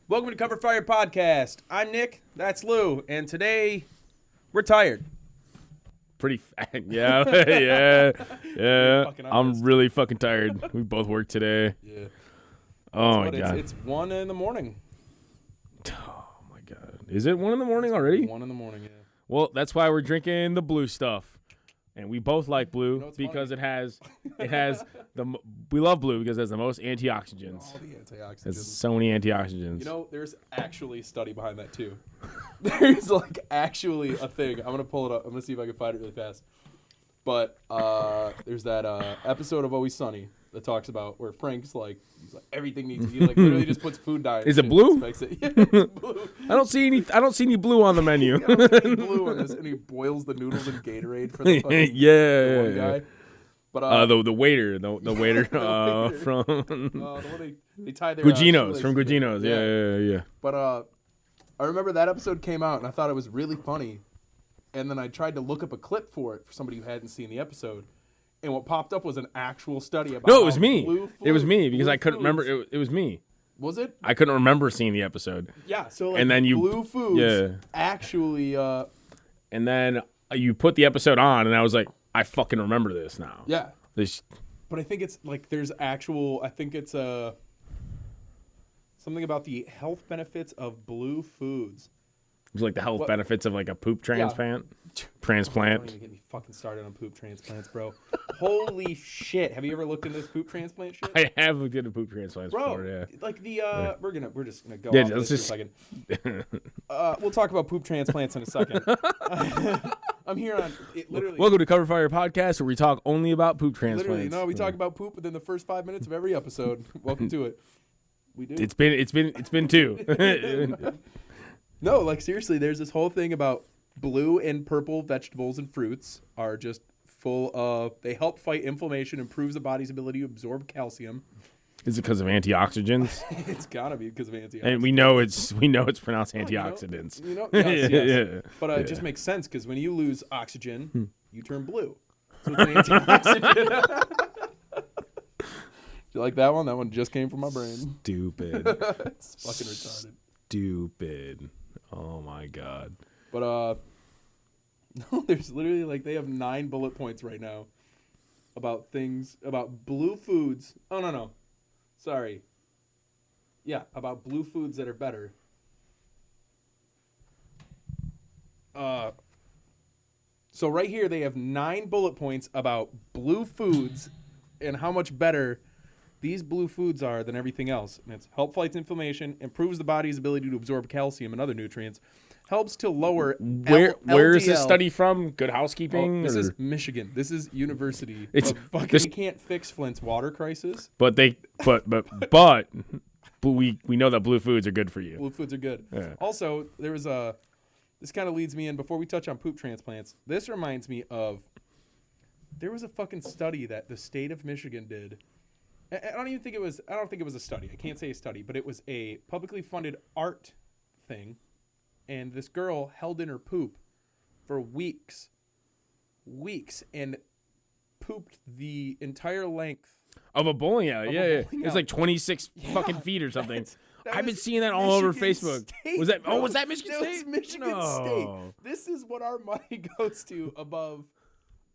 Welcome to Cover Fire Podcast. I'm Nick, that's Lou, and today we're tired. Pretty yeah. I'm really fucking tired. We both worked today. Yeah. Oh my god. It's 1 in the morning. Oh my god. Is it 1 in the morning already? 1 in the morning, yeah. Well, that's why we're drinking the blue stuff. And we both like blue because funny? it has we love blue because it has the most antioxidants. All the antioxidants. There's so many antioxidants. You know, there's actually a study behind that too. There's like actually a thing. I'm going to pull it up. I'm going to see if I can find it really fast. But there's that episode of Always Sunny that talks about where Frank's like, he's like everything needs. He like literally just puts food dye. Is it blue? Yeah, it's blue. I don't see any blue on the menu. I don't see any blue on this, and he boils the noodles in Gatorade for the fucking the one guy. But the waiter from the one they tie their Gugino's from Gugino's. Yeah. But I remember that episode came out, and I thought it was really funny. And then I tried to look up a clip for it for somebody who hadn't seen the episode. And what popped up was an actual study about No, it was me. It was me because I couldn't remember. It was me. Was it? I couldn't remember seeing the episode. Yeah, so like and then blue foods actually... and then you put the episode on, and I was like, I fucking remember this now. Yeah. This. But I think it's like there's actual... I think it's something about the health benefits of blue foods. It's like the health benefits of like a poop transplant. Transplant. Don't even get me fucking started on poop transplants, bro. Holy shit! Have you ever looked into this poop transplant shit? I have looked into poop transplants before. Yeah. Like the we're just gonna go off this for a second. We'll talk about poop transplants in a second. I'm here on it. Literally. Welcome to Cover Fire Podcast, where we talk only about poop transplants. Literally, no, we talk about poop within the first 5 minutes of every episode. Welcome to it. We do. It's been 2. No, like seriously, there's this whole thing about blue and purple vegetables and fruits are just full of, they help fight inflammation, improves the body's ability to absorb calcium. Is it because of antioxidants? It's gotta be because of antioxidants. And we know it's pronounced antioxidants. Yes. But it just makes sense because when you lose oxygen, you turn blue. So it's an antioxidant. You like that one? That one just came from my brain. Stupid. It's fucking retarded. Stupid. Oh my god. But no, there's literally like they have 9 bullet points right now about things about blue foods. Oh no. Sorry. Yeah, about blue foods that are better. So right here they have 9 bullet points about blue foods and how much better these blue foods are than everything else. And it's help fights inflammation, improves the body's ability to absorb calcium and other nutrients, helps to lower Where is this study from? Good Housekeeping? This is Michigan. This is University. It's fucking can't fix Flint's water crisis. But we know that blue foods are good for you. Blue foods are good. Yeah. Also, there was this kind of leads me in before we touch on poop transplants. This reminds me of there was a fucking study that the state of Michigan did. I don't think it was a study. I can't say a study, but it was a publicly funded art thing. And this girl held in her poop for weeks, and pooped the entire length of a bowling alley. Yeah. It's like 26 fucking feet or something. I've been seeing that all over Facebook. State, was that Michigan State? That was Michigan State. This is what our money goes to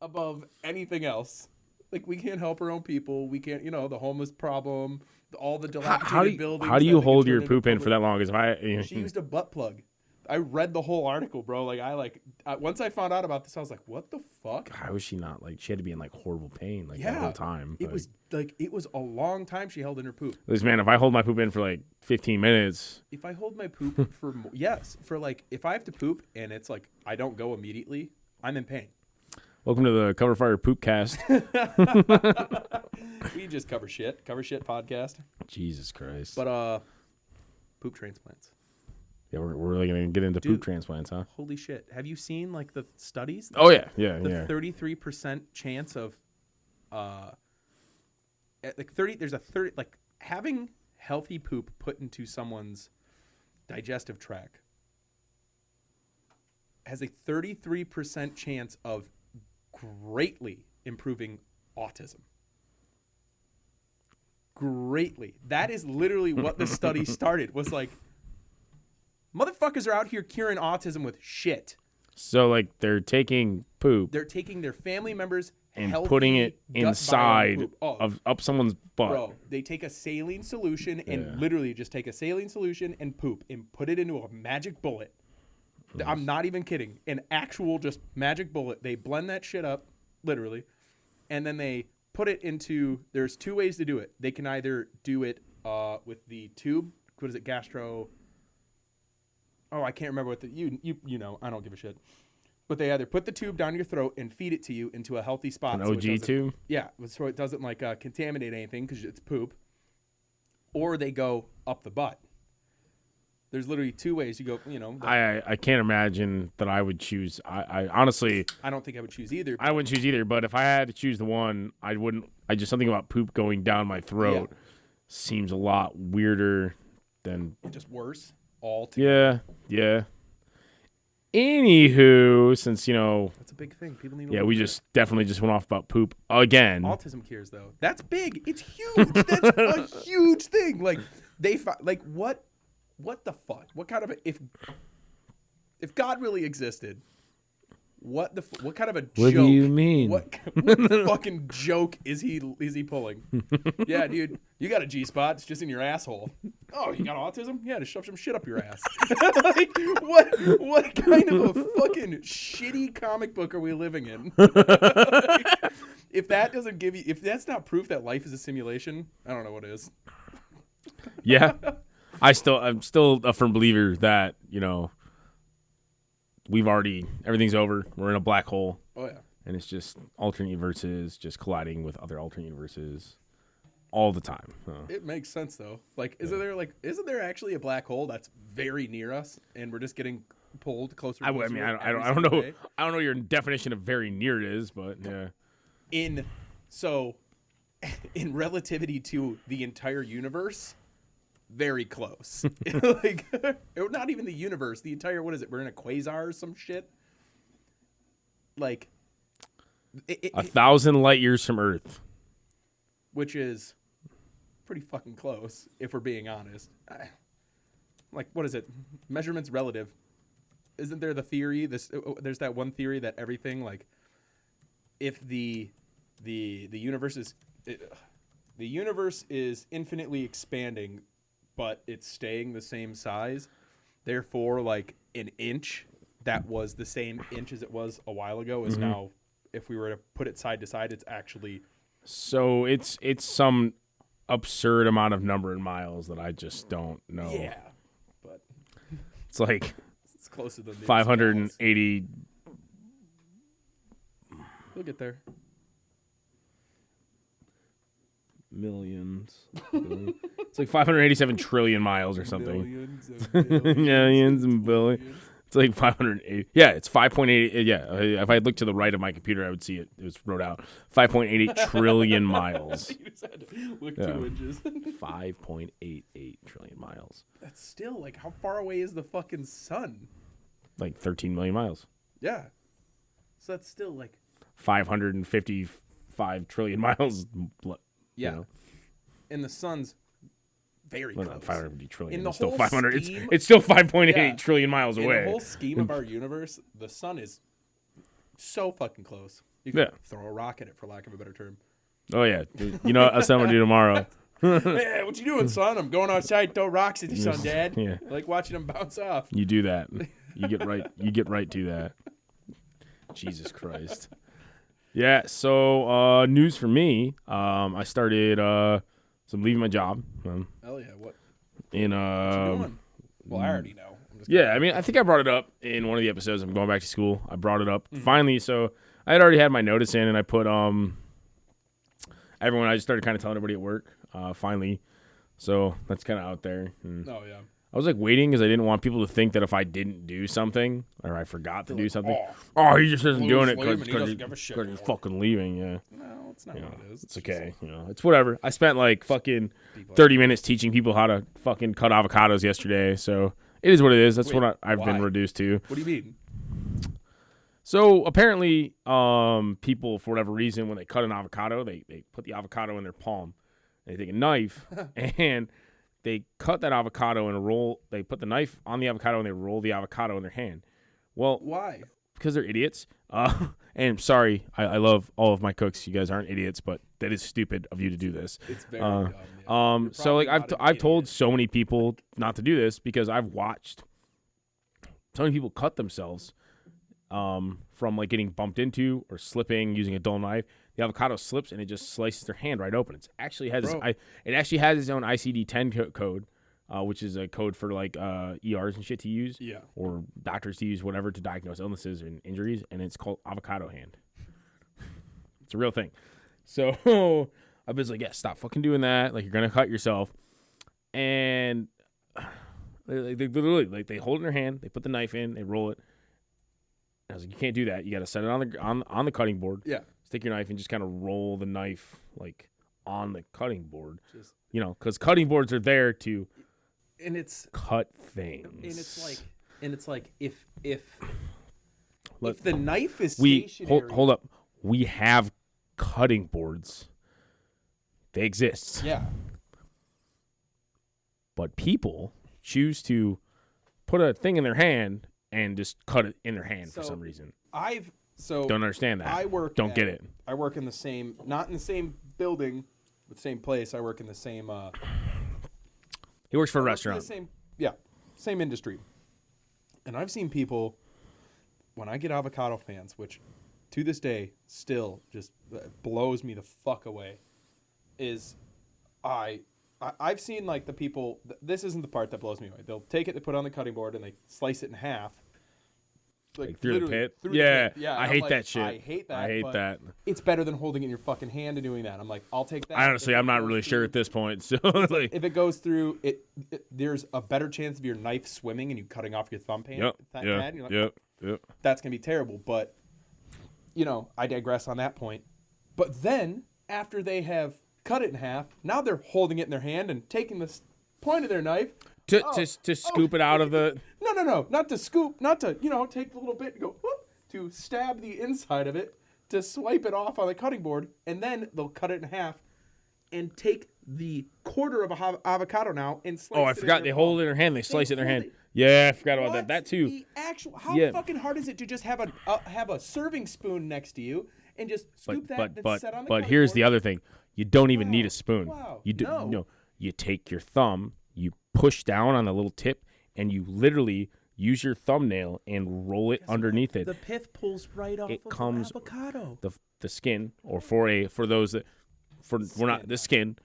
above anything else. Like, we can't help our own people. We can't, the homeless problem, all the dilapidated buildings. How do you hold your poop in for that long? She used a butt plug. I read the whole article, bro. Once I found out about this, I was like, what the fuck? How was she not, she had to be in, horrible pain, the whole time. It was a long time she held in her poop. Man, if I hold my poop in for, 15 minutes. If I hold my poop for, if I have to poop and it's, I don't go immediately, I'm in pain. Welcome to the Cover Fire Poopcast. We just cover shit podcast. Jesus Christ. But poop transplants. Yeah, we're really gonna get into poop transplants, huh? Holy shit! Have you seen the studies? Oh yeah. The 33% chance of having healthy poop put into someone's digestive tract has a 33% chance of greatly improving autism. Greatly. That is literally what the study started, was Motherfuckers are out here curing autism with shit. So, like, they're taking poop. They're taking their family members and putting it inside of up someone's butt. Bro, they take a saline solution and literally just take a saline solution and poop and put it into a magic bullet. I'm not even kidding. An actual just magic bullet. They blend that shit up, literally, and then they put it into. There's two ways to do it. They can either do it with the tube. What is it? Gastro. Oh, I can't remember what the you know. I don't give a shit. But they either put the tube down your throat and feed it to you into a healthy spot. An OG tube? Yeah, so it doesn't like contaminate anything because it's poop. Or they go up the butt. There's literally two ways you go. You know, I can't imagine that I would choose. I honestly, I don't think I would choose either. I wouldn't choose either. But if I had to choose the one, I wouldn't. I just something about poop going down my throat seems a lot weirder than just worse. Altogether. Yeah. Anywho, since that's a big thing. People need. We just definitely just went off about poop again. Autism cures though. That's big. It's huge. That's a huge thing. Like what the fuck? What kind of if God really existed? What kind of a joke? What do you mean? What fucking joke is he pulling? Yeah, dude, you got a G-spot. It's just in your asshole. Oh, you got autism? Yeah, just shove some shit up your ass. Like, what kind of a fucking shitty comic book are we living in? If that doesn't give you, if that's not proof that life is a simulation, I don't know what is. Yeah, I'm still a firm believer that everything's over. We're in a black hole. Oh, yeah. And it's just alternate universes just colliding with other alternate universes all the time. It makes sense, though. Like, isn't there actually a black hole that's very near us and we're just getting pulled closer? I don't know. Day? I don't know your definition of very near it is, but yeah. In relativity to the entire universe, very close. Like, not even the universe, the entire, what is it? We're in a quasar or some shit. Like 1,000 light years from Earth, which is pretty fucking close if we're being honest. Like, what is it? Measurement's relative. Isn't there the theory? There's that one theory that everything, like, if the universe is infinitely expanding, but it's staying the same size. Therefore, like, an inch that was the same inch as it was a while ago is now, if we were to put it side to side, it's actually. So it's some absurd amount of number in miles that I just don't know. Yeah, but it's like it's closer than 580. We'll get there. Millions. It's like 587 trillion miles or something. Millions and billions. It's like 580. Yeah, it's 5.8. Yeah, if I look to the right of my computer, I would see it. It was wrote out 5.88 trillion miles. You just had to look 2 inches. 5.88 trillion miles. That's still, like, how far away is the fucking sun? Like 13 million miles. Yeah. So that's still like 555 trillion miles. Yeah. And the sun's very close. 550 trillion. In the it's still whole 500. scheme, it's still 5.88 trillion miles away. In the whole scheme of our universe, the sun is so fucking close. You can throw a rock at it, for lack of a better term. Oh, yeah. You know what I'm going to do tomorrow? Hey, what you doing, son? I'm going outside to throw rocks at your son, Dad. Yeah. I like watching them bounce off. You do that. You get right to that. Jesus Christ. Yeah, so news for me. I started so I'm leaving my job. Hell yeah, what? What you doing? Well, I already know. I mean, I think I brought it up in one of the episodes. I'm going back to school. I brought it up finally. So I had already had my notice in, and I put everyone. I just started kind of telling everybody at work. Finally, so that's kind of out there. And oh yeah. I was like waiting because I didn't want people to think that if I didn't do something or I forgot to do something, he just isn't doing it because he's fucking leaving. Yeah. No, it's not what it is. It's okay. It's whatever. I spent like fucking 30 minutes teaching people how to fucking cut avocados yesterday. So it is what it is. That's what I've been reduced to. What do you mean? So apparently, people, for whatever reason, when they cut an avocado, they put the avocado in their palm. They take a knife and they cut that avocado in a roll. They put the knife on the avocado and they roll the avocado in their hand. Well, Why? because they're idiots. And sorry, I love all of my cooks. You guys aren't idiots, but that is stupid of you to do this. It's very dumb. Yeah. You're So like probably not an I've told idiot. so many people not to do this because I've watched so many people cut themselves from like getting bumped into or slipping using a dull knife. The avocado slips and it just slices their hand right open. It actually has it actually has its own ICD-10 code, which is a code for like ERs and shit to use, or doctors to use, whatever, to diagnose illnesses and injuries, and it's called avocado hand. It's a real thing. So I was like, yeah, stop fucking doing that. Like, you're gonna cut yourself. And they literally, like, they hold it in their hand, they put the knife in, they roll it. I was like, you can't do that. You got to set it on the cutting board. Yeah. Stick your knife and just kind of roll the knife like on the cutting board. You know, because cutting boards are there to cut things. And it's like if the knife is stationary. Hold up. We have cutting boards. They exist. Yeah. But people choose to put a thing in their hand and just cut it in their hand for some reason. Don't understand that. Don't get it. I work in the same, not in the same building, but same place. I work in the same. He works for a restaurant. Same industry. And I've seen people, when I get avocado fans, which to this day still just blows me the fuck away, is I've seen like the people. This isn't the part that blows me away. They'll take it, they put it on the cutting board, and they slice it in half. Like through the pit? Yeah. I hate that shit. I hate that. I hate that. It's better than holding it in your fucking hand and doing that. I'm like, I'll take that. Honestly, I'm not really sure at this point. So like, if it goes through, there's a better chance of your knife swimming and you cutting off your thumb pad. Yep. That's going to be terrible. But, you know, I digress on that point. But then, after they have cut it in half, now they're holding it in their hand and taking the point of their knife to scoop it out of the... No, not to scoop, not to, take a little bit and go, whoop, to stab the inside of it, to swipe it off on the cutting board, and then they'll cut it in half and take the quarter of a avocado now and slice it. Oh, I forgot. They hold it in their hand. They slice it in their hand. Yeah, I forgot about that too. How fucking hard is it to just have a serving spoon next to you and just scoop that and set on the cutting board? But here's the other thing. You don't even need a spoon. Wow. You take your thumb, you push down on the little tip, and you literally use your thumbnail and roll it underneath it. The pith pulls right off of the avocado. The skin, or the skin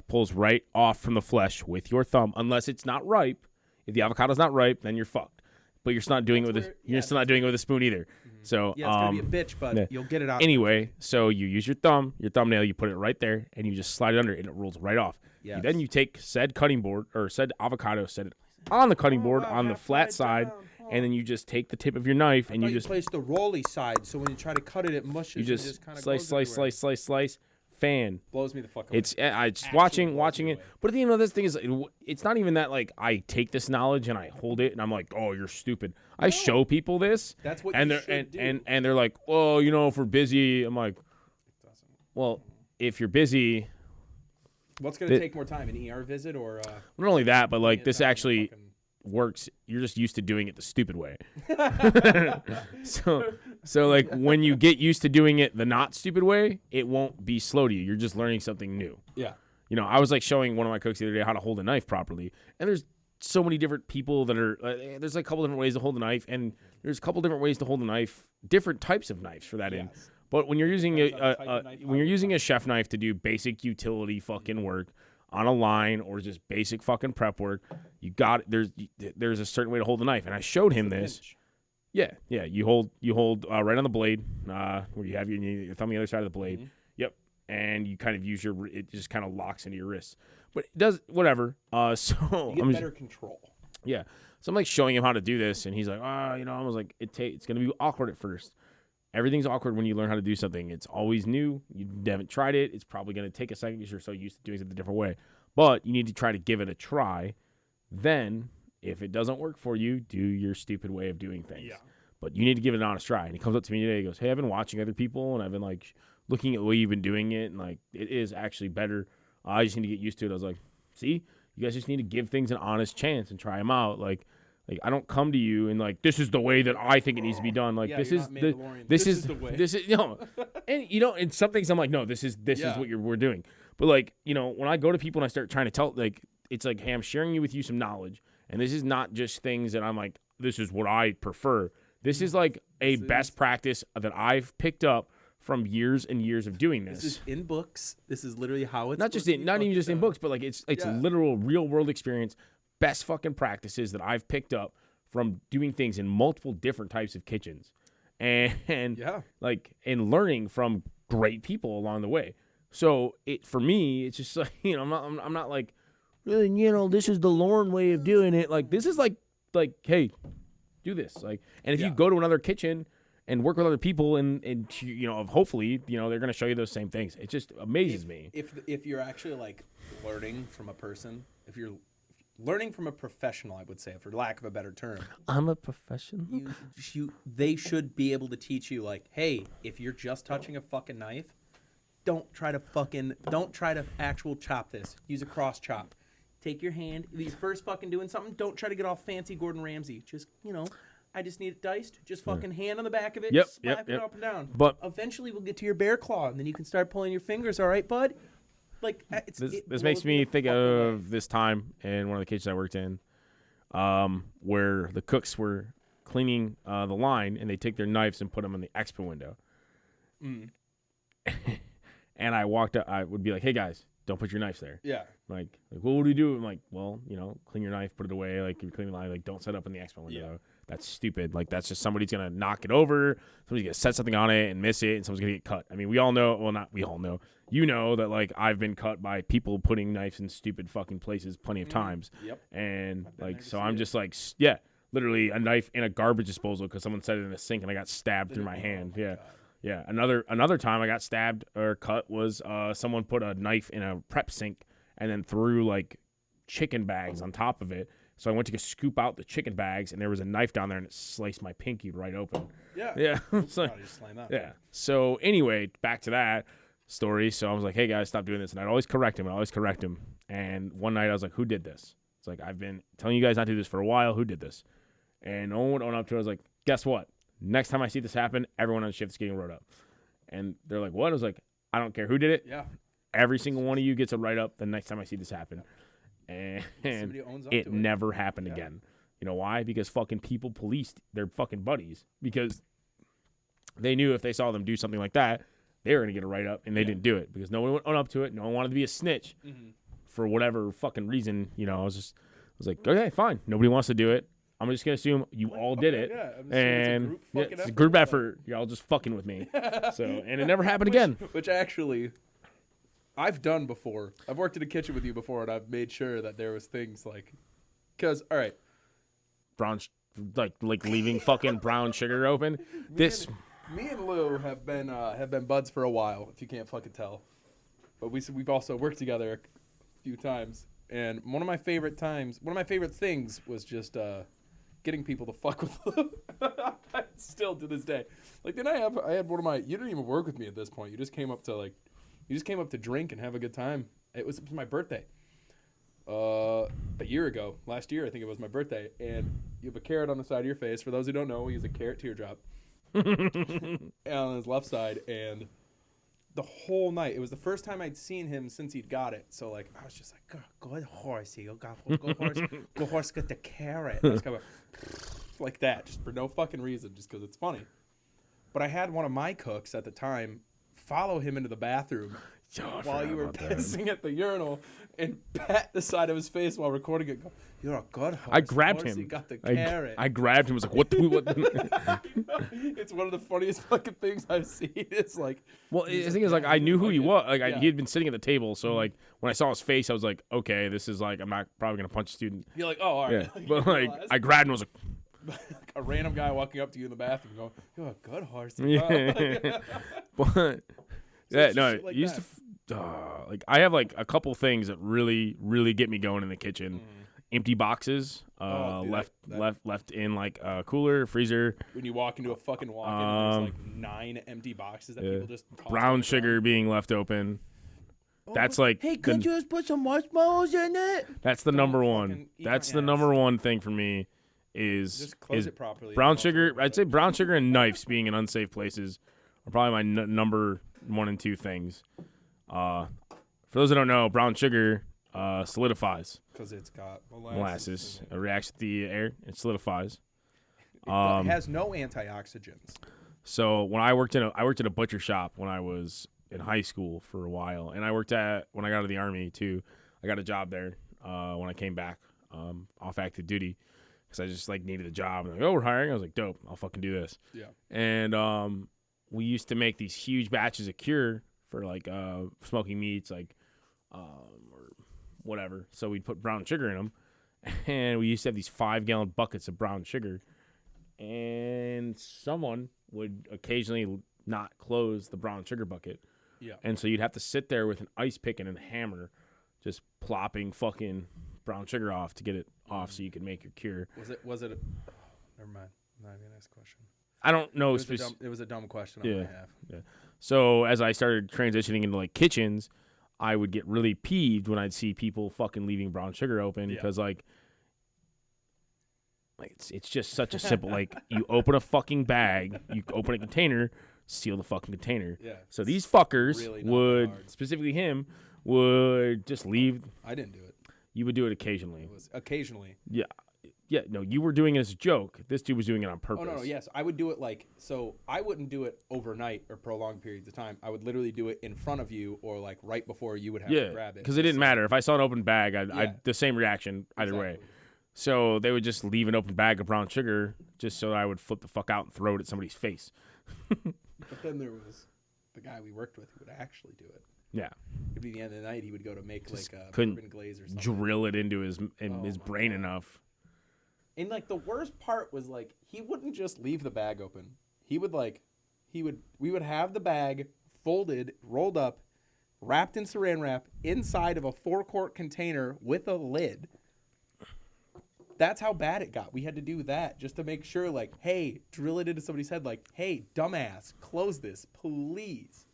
pulls right off from the flesh with your thumb, unless it's not ripe. If the avocado's not ripe, then you're fucked. But you're still not doing it with a spoon either. Mm-hmm. So it's gonna be a bitch, but you'll get it out. Anyway, so you use your thumbnail, you put it right there, and you just slide it under, and it rolls right off. Yes. Then you take said cutting board or said avocado, set it on the cutting board on the flat side, and then you just take the tip of your knife and you just place the rolly side, so when you try to cut it, it mushes. You just kind of slice. Fan blows me the fuck away. I just watching it, but at the end of this thing is, it's not even that like I take this knowledge and I hold it and I'm like, oh, you're stupid. I show people this. That's what and you should do. And they're like, oh, if we're busy. I'm like, well, if you're busy. What's going to take more time, an ER visit or? Not only that, but like this actually works. You're just used to doing it the stupid way. So like when you get used to doing it the not stupid way, it won't be slow to you. You're just learning something new. Yeah. I was like showing one of my cooks the other day how to hold a knife properly, and there's so many different people that are. There's like a couple different ways to hold a knife, and there's a couple different ways to hold a knife. Different types of knives for that end. But when you're using a chef knife to do basic utility fucking work on a line or just basic fucking prep work, there's a certain way to hold the knife, and I showed him this. Yeah. You hold right on the blade, where you have your thumb on the other side of the blade. Mm-hmm. Yep, and you kind of use it just kind of locks into your wrist, but it does whatever. So you get better control. Yeah, so I'm like showing him how to do this, and he's like, I was like, it's gonna be awkward at first. Everything's awkward when you learn how to do something. It's always new. You haven't tried it. It's probably going to take a second because you're so used to doing it a different way. But you need to try to give it a try. Then, if it doesn't work for you, do your stupid way of doing things. Yeah. But you need to give it an honest try. And he comes up to me today. He goes, hey, I've been watching other people, and I've been like looking at the way you've been doing it, and like it is actually better. I just need to get used to it. I was like, see, You guys just need to give things an honest chance and try them out. Like I don't come to you and like, this is the way that I think it needs to be done. Like, this is the way. This is, and and some things I'm like, no, this is what we're doing. But like, when I go to people and I start trying to tell, like, it's like, hey, I'm sharing with you some knowledge. And this is not just things that I'm like, this is what I prefer. This is like a best practice that I've picked up from years and years of doing this. This is in books. This is literally how it's not even just in books, but like it's literal real world experience, best fucking practices that I've picked up from doing things in multiple different types of kitchens, and like and learning from great people along the way. So for me, it's just like I'm not like, this is the Lorne way of doing it. Like this is like hey, do this. Like, and if you go to another kitchen and work with other people and hopefully, they're going to show you those same things. It just amazes me. If you're actually like learning from a person, if you're learning from a professional, I would say, for lack of a better term. I'm a professional. They should be able to teach you like, hey, if you're just touching a fucking knife, don't try to actual chop this. Use a cross chop. Take your hand. If he's first fucking doing something, don't try to get all fancy Gordon Ramsay. Just, I just need it diced. Just fucking hand on the back of it. Slap it up and down. But eventually we'll get to your bear claw, and then you can start pulling your fingers. All right, bud? Like this makes me think of this time in one of the kitchens I worked in, where the cooks were cleaning the line, and they take their knives and put them in the expo window. And I walked up. I would be like, "Hey guys, don't put your knives there." Yeah. Like what would you do? I'm like, well, clean your knife, put it away. Like, if you clean the line, like, don't set up in the expo window. Yeah. That's stupid. Like, that's just somebody's going to knock it over. Somebody's going to set something on it and miss it, and someone's going to get cut. I mean, we all know, well, not we all know. That, like, I've been cut by people putting knives in stupid fucking places plenty of times. Yep. And, like, so I'm just like, yeah, literally a knife in a garbage disposal because someone set it in a sink and I got stabbed through my hand. Yeah. God. Yeah. Another time I got stabbed or cut was someone put a knife in a prep sink and then threw, like, chicken bags on top of it. So I went to go scoop out the chicken bags, and there was a knife down there, and it sliced my pinky right open. Yeah. Yeah. So, just slam that. Yeah. So anyway, back to that story. So I was like, hey, guys, stop doing this. And I'd always correct him. And one night I was like, who did this? It's like, I've been telling you guys not to do this for a while. Who did this? And no one would own up to it. I was like, guess what? Next time I see this happen, everyone on shift is getting wrote up. And they're like, what? I was like, I don't care who did it. Yeah. Every single one of you gets a write-up the next time I see this happen. And it never happened again. You know why? Because fucking people policed their fucking buddies. Because they knew if they saw them do something like that, they were going to get a write-up, and they didn't do it. Because no one would own up to it. No one wanted to be a snitch for whatever fucking reason. I was like, okay, fine. Nobody wants to do it. I'm just going to assume you all did it. Yeah, and it's a group effort. You're all just fucking with me. And it never happened again. Which actually, I've done before. I've worked in a kitchen with you before, and I've made sure that there was things like, because, all right. Brown, like leaving fucking brown sugar open. Me and Lou have been buds for a while, if you can't fucking tell. But we've also worked together a few times. And one of my favorite things was just getting people to fuck with Lou. Still to this day. Like, then I had one of my, you didn't even work with me at this point. You just came up to drink and have a good time. It was my birthday. A year ago. Last year, I think it was my birthday. And you have a carrot on the side of your face. For those who don't know, he has a carrot teardrop. on his left side. And the whole night, it was the first time I'd seen him since he'd got it. So, like, I was just like, good horse. Good horse got the carrot. I was kind of like that, just for no fucking reason, just because it's funny. But I had one of my cooks at the time follow him into the bathroom while you were pissing at the urinal and pat the side of his face while recording it. Go, you're a good horse. I grabbed him. He got the carrot. I grabbed him. I was like, what? It's one of the funniest fucking things I've seen. It's like, well, the thing is, like, I knew who he was. Like, he had been sitting at the table, so like when I saw his face, I was like, okay, this is like, I'm not probably gonna punch a student. You're like, oh, all right. Yeah. But like, I grabbed him. I was like, a random guy walking up to you in the bathroom going, you're a good horse. Yeah. But yeah, no, like used to like, I have like a couple things that really, really get me going in the kitchen. Empty boxes, left in like a cooler, freezer. When you walk into a fucking walk-in, there's like 9 empty boxes that people just toss brown sugar being left open. That's like Hey, could you just put some marshmallows in it? that's the Don't number one. fucking eat That's my the ass. number one thing for me is Just close is it properly. brown and also sugar. remove I'd it. say brown sugar and knives being in unsafe places are probably my number 1 and 2 things. For those that don't know, brown sugar solidifies. Because it's got Molasses. It reacts with the air. It solidifies. It has no antioxidants. So when I worked at a butcher shop when I was in high school for a while, and I worked when I got out of the Army too. I got a job there when I came back off active duty because I just like needed a job. And like, oh, we're hiring. I was like, dope. I'll fucking do this. Yeah. And we used to make these huge batches of cure for like smoking meats, like or whatever. So we'd put brown sugar in them, and we used to have these 5-gallon buckets of brown sugar. And someone would occasionally not close the brown sugar bucket. Yeah. And so you'd have to sit there with an ice pick and a hammer just plopping fucking brown sugar off to get it off so you could make your cure. Was it never mind. Not even a nice question. I don't know. It was a dumb question on behalf. Yeah. So as I started transitioning into like kitchens, I would get really peeved when I'd see people fucking leaving brown sugar open because like it's just such a simple like you open a fucking bag, you open a container, seal the fucking container. Yeah. So these fuckers really not would hard. specifically him would just leave. I didn't do it. You would do it occasionally. It was occasionally. Yeah. Yeah, no, you were doing it as a joke. This dude was doing it on purpose. Oh, no, yes. I would do it so I wouldn't do it overnight or prolonged periods of time. I would literally do it in front of you or like right before you would have to grab it. Because it didn't matter. If I saw an open bag, I'd the same reaction either way. Exactly. So they would just leave an open bag of brown sugar just so I would flip the fuck out and throw it at somebody's face. But then there was the guy we worked with who would actually do it. Yeah. It'd be the end of the night. He would go to make like a couldn't bourbon glaze or something. drill it into his brain God. enough. And like the worst part was like he wouldn't just leave the bag open. We would have the bag folded, rolled up, wrapped in saran wrap inside of a 4-quart container with a lid. That's how bad it got. We had to do that just to make sure, like, hey, drill it into somebody's head, like, hey, dumbass, close this, please.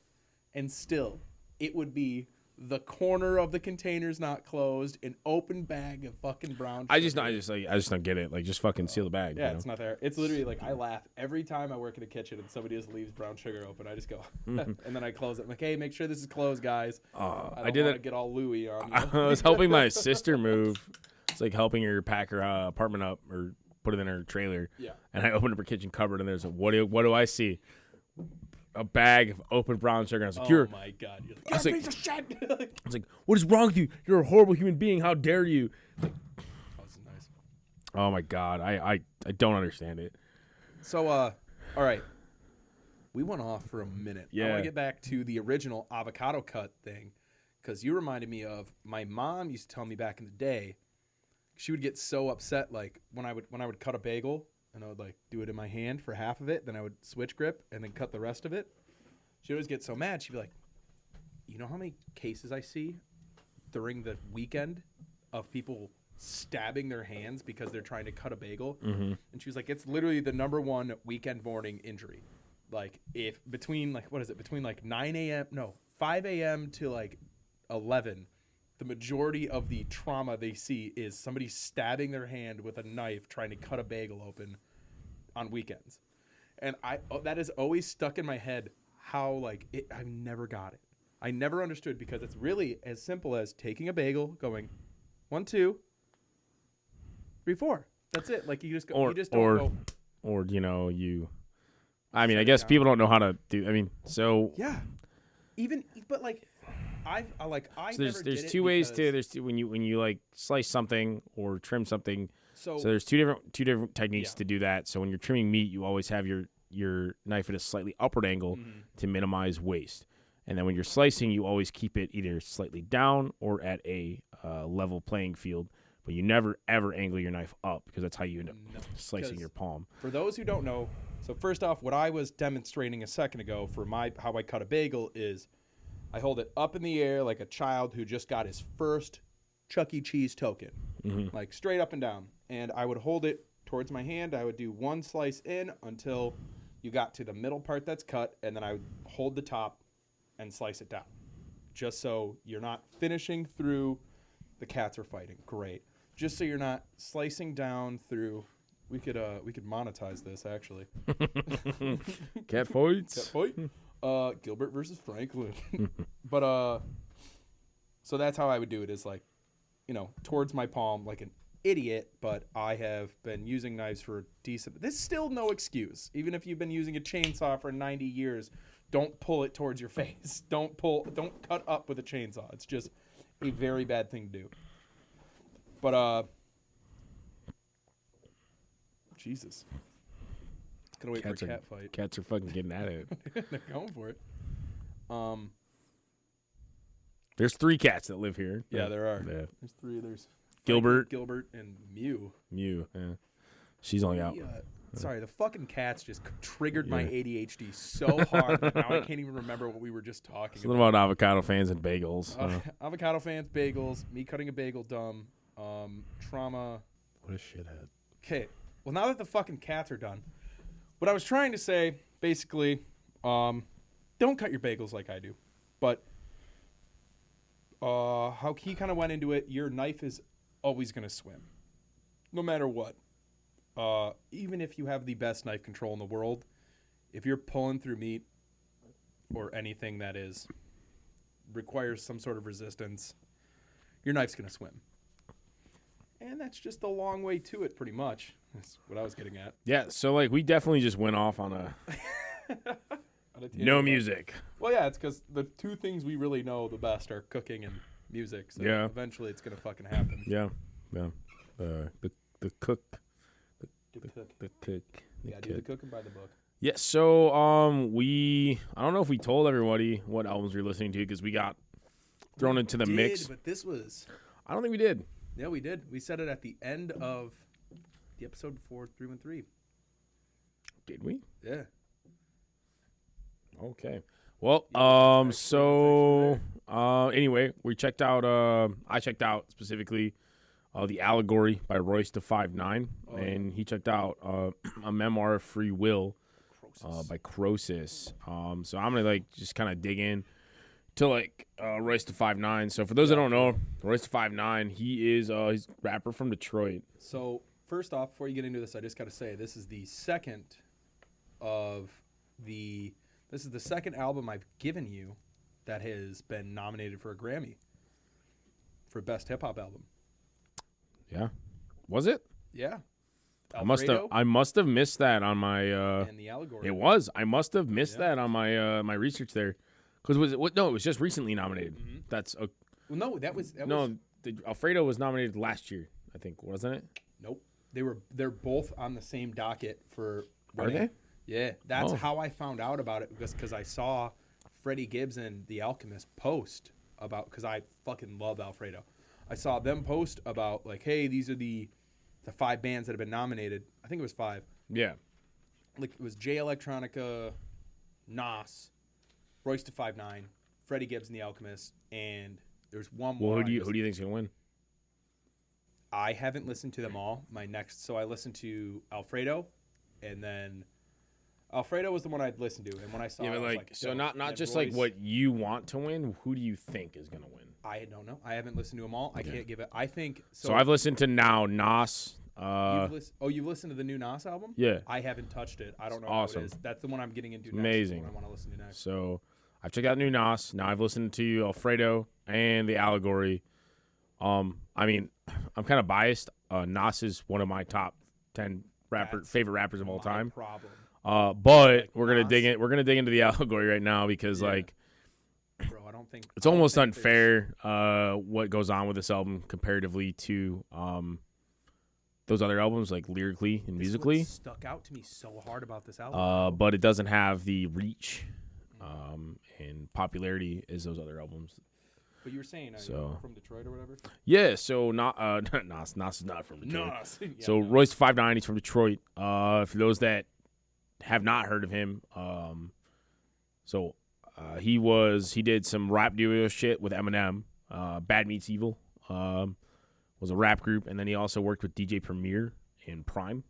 And still, it would be the corner of the container's not closed, an open bag of fucking brown sugar. I just don't get it. Like, just fucking seal the bag. Yeah, you know? it's not there. It's literally like I laugh every time I work in a kitchen and somebody just leaves brown sugar open. I just go, and then I close it. I'm like, hey, make sure this is closed, guys. I did want that. to get all Louis on. I was helping my sister move. It's like helping her pack her apartment up or put it in her trailer. Yeah. And I opened up her kitchen cupboard and there's what do I see? A bag of open brown sugar. And I was like, Oh my god! You're like, like- piece of shit. I was like, what is wrong with you? You're a horrible human being. How dare you? Like, Oh, this is nice. oh my God. I don't understand it. So, all right. We went off for a minute. I Yeah. want to get back to the original avocado cut thing because you reminded me of my mom used to tell me back in the day. She would get so upset, like when I would cut a bagel and I would like do it in my hand for half of it, then I would switch grip and then cut the rest of it. She'd always get so mad. She'd be like, "You know how many cases I see during the weekend of people stabbing their hands because they're trying to cut a bagel?" Mm-hmm. And she was like, "It's literally the number one weekend morning injury. Like if between like 5 a.m. to like 11." The majority of the trauma they see is somebody stabbing their hand with a knife trying to cut a bagel open on weekends. And that is always stuck in my head how like I never got it. I never understood because it's really as simple as taking a bagel, going 1, 2, 3, 4. That's it. Like you just go, you just don't go. Or I mean, I guess people don't know how to do. I mean, so Yeah. But like I so never there's did it two ways because- to when you like slice something or trim something. So there's two different techniques to do that. So when you're trimming meat, you always have your knife at a slightly upward angle to minimize waste. And then when you're slicing, you always keep it either slightly down or at a level playing field. But you never ever angle your knife up because that's how you end up slicing your palm. For those who don't know, so first off, what I was demonstrating a second ago for how I cut a bagel is I hold it up in the air like a child who just got his first Chuck E. Cheese token, like straight up and down. And I would hold it towards my hand. I would do one slice in until you got to the middle part that's cut, and then I would hold the top and slice it down. just so you're not finishing through the cats are fighting. Great. Just so you're not slicing down through. We could monetize this actually. Cat fights. Cat fight. Gilbert versus Franklin. But so that's how I would do it. Is like, towards my palm like an idiot. But I have been using knives for a decent. This is still no excuse. Even if you've been using a chainsaw for 90 years, don't pull it towards your face. Don't cut up with a chainsaw. It's just a very bad thing to do. But Jesus. Gotta wait for a cat fight. Cats are fucking getting at it. They're going for it. There's 3 cats that live here. Yeah, there are. Yeah. There's 3. There's Gilbert, and Mew. Yeah. She's only out. Sorry, the fucking cats just triggered my ADHD so hard that now I can't even remember what we were just talking Something about avocado fans and bagels. Avocado fans, bagels, me cutting a bagel dumb, trauma. What a shithead. Okay, well, now that the fucking cats are done, what I was trying to say, basically, don't cut your bagels like I do. But how he kind of went into it, your knife is always going to swim. No matter what. Even if you have the best knife control in the world, if you're pulling through meat or anything that requires some sort of resistance, your knife's going to swim. And that's just a long way to it, pretty much. That's what I was getting at. Yeah, so like we definitely just went off on a no music. Well, yeah, it's because the 2 things we really know the best are cooking and music. So eventually it's going to fucking happen. Yeah. The cook. The cook. Do the cooking by the book. Yeah, so I don't know if we told everybody what albums we were listening to because we got thrown into the mix. But this was... I don't think we did. Yeah, we did. We said it at the end of the episode before 313. Did we? Yeah. Okay. Well, anyway, we checked out I checked out specifically the Allegory by Royce to 5'9", and he checked out a Memoir of Free Will by Krosis. So I'm gonna just kind of dig in to Royce to 5'9". So for those that don't know, Royce to 5'9", he is he's a rapper from Detroit. So first off, before you get into this, I just got to say this is the second album I've given you that has been nominated for a Grammy for Best Hip Hop Album. Yeah, was it? Yeah. Alfredo, I must have missed that on my. And the Allegory. It was. I must have missed that on my my research there, because no, it was just recently nominated. Mm-hmm. That's well, no, that was Alfredo was nominated last year, I think, wasn't it? Nope, they're both on the same docket for. Are they? Yeah, that's how I found out about it because I saw Freddie Gibbs and The Alchemist post about because I fucking love Alfredo. I saw them post about hey, these are the 5 bands that have been nominated. I think it was 5. Yeah. It was Jay Electronica, Nas, Royce to 5'9", Freddie Gibbs and The Alchemist, and there's one more. Well, who do you think's gonna win? I haven't listened to them all. So I listened to Alfredo, and then Alfredo was the one I'd listened to, and when I saw it, I was so not just Royce, what you want to win. Who do you think is gonna win? I don't know. I haven't listened to them all. I can't give it. I think so. I've listened to now Nas. You've listened to the new Nas album? Yeah. I haven't touched it. I don't know awesome. what it is. That's the one I'm getting into next. Amazing. The one I want to listen to next. So I've checked out new Nas. Now I've listened to Alfredo and the Allegory. I mean, I'm kind of biased. Nas is one of my top 10 favorite rappers of all time. Problem. But we're gonna dig in. We're gonna dig into the Allegory right now because Bro, I don't think it's almost unfair what goes on with this album comparatively to those other albums, lyrically and musically. What stuck out to me so hard about this album. But it doesn't have the reach and popularity as those other albums. But you were saying from Detroit or whatever? Yeah, so Nas is not from Detroit. Nas. Yeah, so Royce 5'9", he's from Detroit. For those that have not heard of him, he did some rap duo shit with Eminem. Bad Meets Evil was a rap group, and then he also worked with DJ Premier in Prime,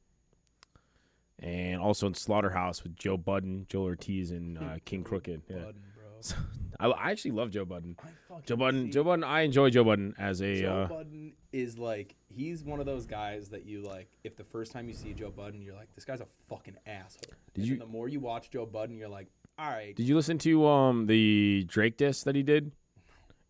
and also in Slaughterhouse with Joe Budden, Joel Ortiz, and King Crooked. Yeah. Budden, bro. I actually love Joe Budden. Joe Budden. I enjoy Joe Budden as a. Joe Budden is like, he's one of those guys that you like. If the first time you see Joe Budden, you're like, this guy's a fucking asshole. Then the more you watch Joe Budden, you're like, all right. Did you listen to the Drake diss that he did?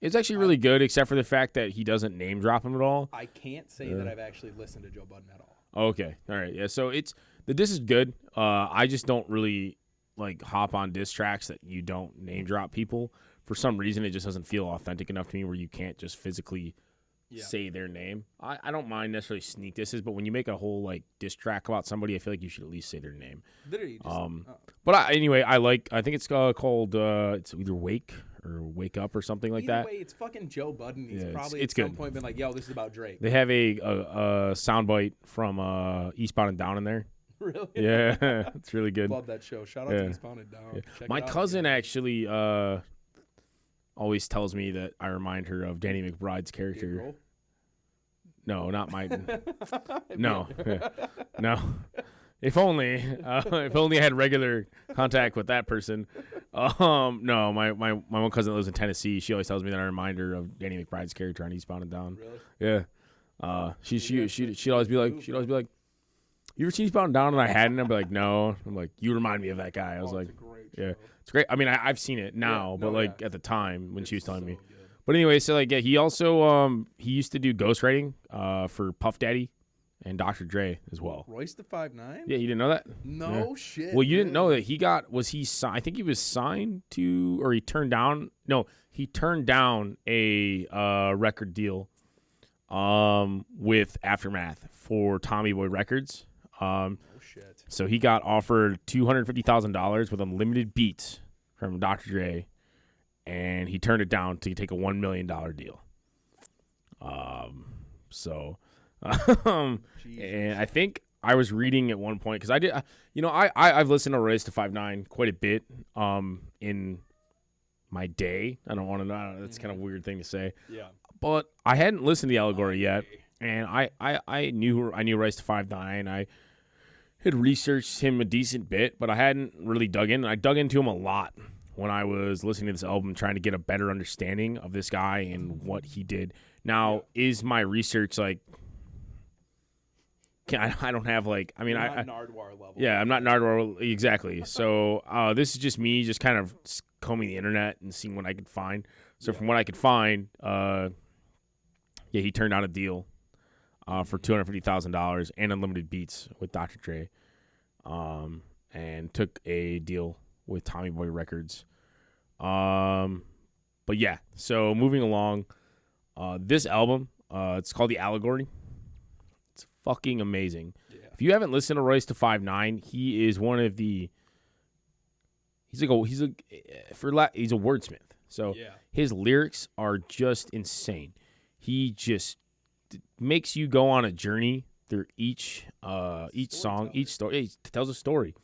It's actually really good, except for the fact that he doesn't name drop him at all. I can't say that I've actually listened to Joe Budden at all. Okay, all right, yeah. So the diss is good. I just don't really like hop on diss tracks that you don't name drop people. For some reason, it just doesn't feel authentic enough to me where you can't just physically say their name. I don't mind necessarily sneak disses, but when you make a whole like diss track about somebody, I feel like you should at least say their name. Literally, just, But anyway, I think it's called it's either Wake or Wake Up or something like that. Either way, it's fucking Joe Budden. He's probably it's at some good. point been like, yo, this is about Drake. They have a soundbite from Eastbound and Down in there. Really? Yeah, it's really good. Love that show. Shout out to Eastbound and Down. Yeah. Check My it out cousin again. actually always tells me that I remind her of Danny McBride's character. Roll? No, not my. No, no. If only I had regular contact with that person. No, my one cousin lives in Tennessee. She always tells me that I remind her of Danny McBride's character on Eastbound and Down. Really? Yeah. She'd always be like, you ever seen Eastbound and Down? And I hadn't. I'd be like, no. I'm like, you remind me of that guy. I was like, it's a great yeah, show. it's great. I mean, I've seen it now, Yeah, but at the time when she was telling me. Good. But anyway, so like, yeah, he also he used to do ghostwriting for Puff Daddy and Dr. Dre as well. Royce the 5'9"? Yeah, you didn't know that? No shit. Well, you didn't know that I think he was signed to, or he turned down. No, he turned down a record deal with Aftermath for Tommy Boy Records. Oh shit. So he got offered $250,000 with unlimited beats from Dr. Dre, and he turned it down to take a $1 million deal. And I think I was reading at one point because I did, I've listened to Royce to 5'9" quite a bit in my day. I don't want to know. That's kind of a weird thing to say. Yeah. But I hadn't listened to the Allegory yet, and I knew Royce to 5'9". I had researched him a decent bit, but I hadn't really dug in. I dug into him a lot when I was listening to this album, trying to get a better understanding of this guy and what he did. Now, is my research like? I don't have like. I mean, You're not Nardwuar level. Yeah, I'm not Nardwuar exactly. So this is just me, just kind of combing the internet and seeing what I could find. So from what I could find, he turned down a deal for $250,000 and unlimited beats with Dr. Dre, and took a deal with Tommy Boy Records. But yeah, so moving along, this album, it's called The Allegory. It's fucking amazing. Yeah. If you haven't listened to Royce to 5'9", he is one of the. He's a wordsmith. So his lyrics are just insane. He just makes you go on a journey through each song, each story. He tells a story.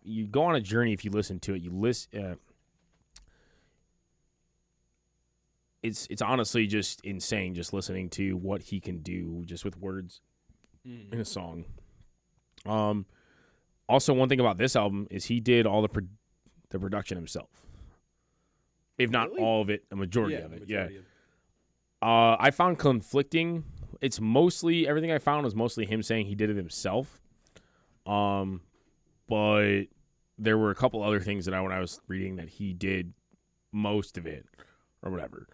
You go on a journey if you listen to it. You listen. It's honestly just insane just listening to what he can do just with words in a song. Also, one thing about this album is he did all the production himself. If not all of it, a majority of it. I found conflicting. It's mostly, everything I found was mostly him saying he did it himself. But there were a couple other things that when I was reading that he did most of it or whatever.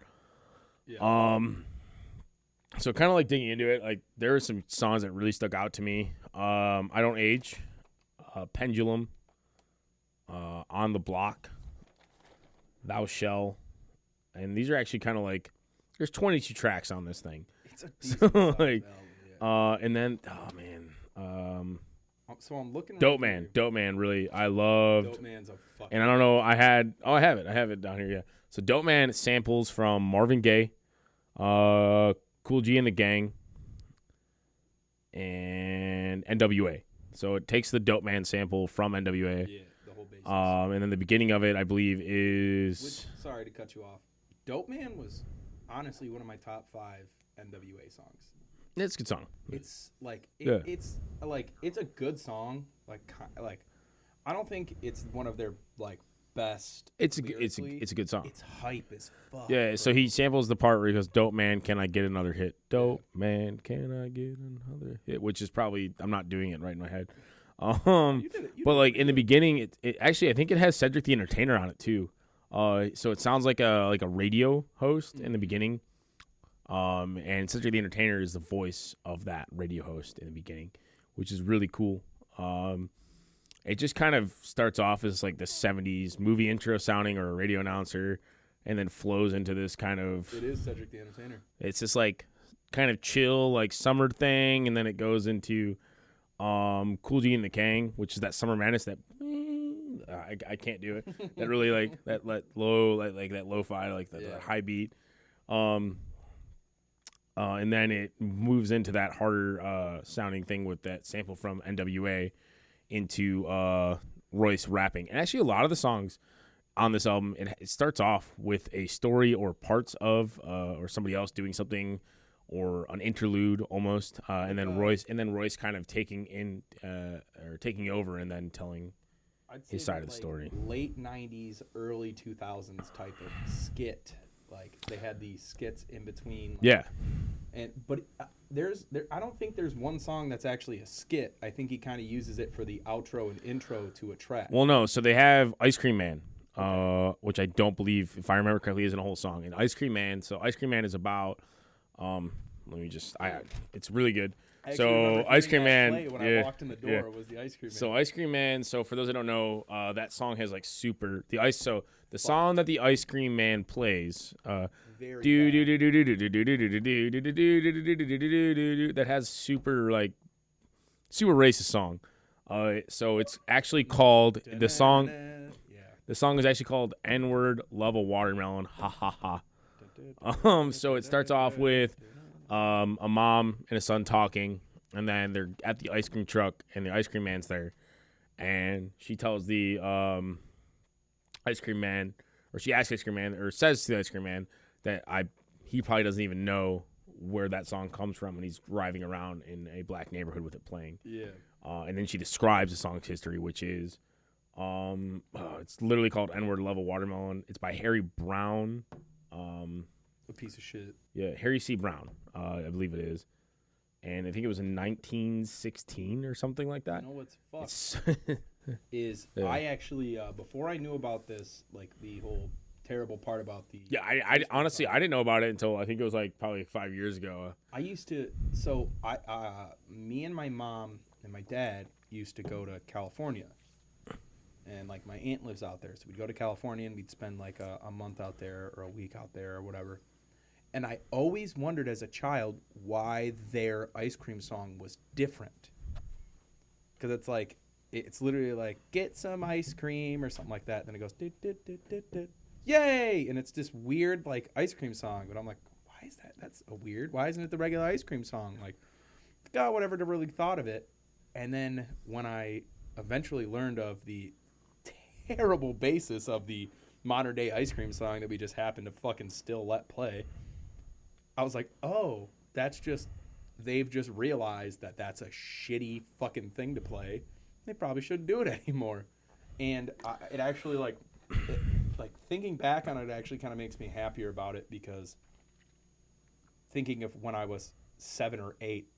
Yeah. So kind of like digging into it, like there are some songs that really stuck out to me. I Don't Age, Pendulum, On the Block, Thou Shall, and these are actually kind of like, there's 22 tracks on this thing. It's a decent like, album, and then so I'm looking. Dope Man, really, I loved. Dope Man's a fucking. And I don't know, I have it down here, yeah. So Dope Man samples from Marvin Gaye, Cool G and the Gang, and NWA. So it takes the Dope Man sample from NWA. Yeah, the whole basis. And then the beginning of it, I believe, is. Sorry to cut you off. Dope Man was honestly one of my top 5 NWA songs. It's a good song. It's like it's a good song. Like I don't think it's one of their like best. It's a lyrically. good song. It's hype as fuck. Yeah, bro. so he samples the part where he goes, "Dope man, can I get another hit? Dope man, can I get another hit?" Which is probably, I'm not doing it right in my head. You did it. You But did like it. in the beginning, it actually, I think it has Cedric the Entertainer on it too. So it sounds like a radio host in the beginning. And Cedric the Entertainer is the voice of that radio host in the beginning, which is really cool. It just kind of starts off as like the 70s movie intro sounding or a radio announcer, and then flows into this kind of. It is Cedric the Entertainer. It's just like kind of chill, like summer thing, and then it goes into Cool G and the Gang, which is that Summer Madness that I can't do it. That really like that low like that lo-fi like that high beat. And then it moves into that harder sounding thing with that sample from NWA into Royce rapping. And actually a lot of the songs on this album, it starts off with a story or parts of or somebody else doing something or an interlude almost, and then Royce kind of taking over and then telling his side of the story. Late 90s, early 2000s type of skit. Like they had these skits in between. Like, but I don't think there's one song that's actually a skit. I think he kind of uses it for the outro and intro to a track. Well, no. So they have Ice Cream Man, which I don't believe, if I remember correctly, isn't a whole song. And Ice Cream Man. So Ice Cream Man is about. It's really good. So Ice Cream Man. When I walked in the door was the Ice Cream Man. So Ice Cream Man. So for those that don't know, that song has like So the song that the Ice Cream Man plays. That has super racist song. So it's actually called the song. The song is actually called N-Word Love a Watermelon. Ha ha ha. So it starts off with a mom and a son talking, and then they're at the ice cream truck, and the Ice Cream Man's there, and she tells the Ice Cream Man, or she asks Ice Cream Man, or says to the Ice Cream Man that he probably doesn't even know where that song comes from when he's driving around in a black neighborhood with it playing. Yeah. And then she describes the song's history, which is, it's literally called N-Word Love a Watermelon. It's by Harry Brown. A piece of shit. Yeah, Harry C. Brown, I believe it is. And I think it was in 1916 or something like that. You know what's fucked is I actually, before I knew about this, like the whole terrible part about the... Yeah, I honestly, I didn't know about it until I think it was like probably 5 years ago. I used to, so me and my mom and my dad used to go to California. And like my aunt lives out there, so we'd go to California and we'd spend like a month out there or a week out there or whatever. And I always wondered as a child why their ice cream song was different. Because it's like, it's literally like, get some ice cream or something like that. Then it goes, yay! And it's this weird like ice cream song. But I'm like, why is that? That's a weird. Why isn't it the regular ice cream song? Like, God, whatever, never really thought of it. And then when I eventually learned of the terrible basis of the modern day ice cream song that we just happen to fucking still let play, I was like, oh, they've just realized that that's a shitty fucking thing to play. They probably shouldn't do it anymore. And it actually like thinking back on it actually kind of makes me happier about it, because thinking of when I was 7 or 8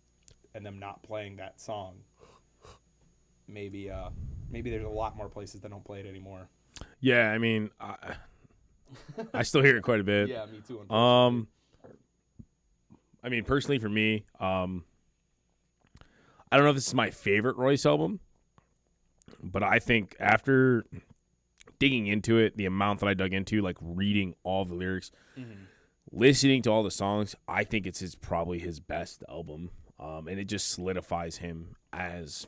and them not playing that song, maybe there's a lot more places that don't play it anymore. Yeah, I mean, I still hear it quite a bit. Yeah, me too. I mean, personally for me, I don't know if this is my favorite Royce album, but I think after digging into it, the amount that I dug into, like reading all the lyrics, listening to all the songs, I think it's probably his best album, and it just solidifies him as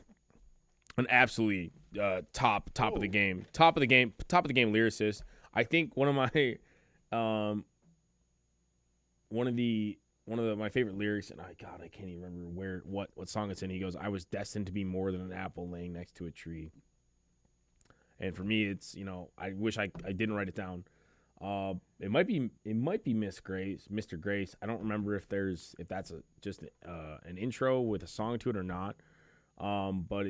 an absolutely top of the game lyricist. I think one of my my favorite lyrics, and I can't even remember what song it's in. He goes, "I was destined to be more than an apple laying next to a tree." And for me, it's, I wish I didn't write it down. It might be Mr. Grace. I don't remember if that's just an intro with a song to it or not. But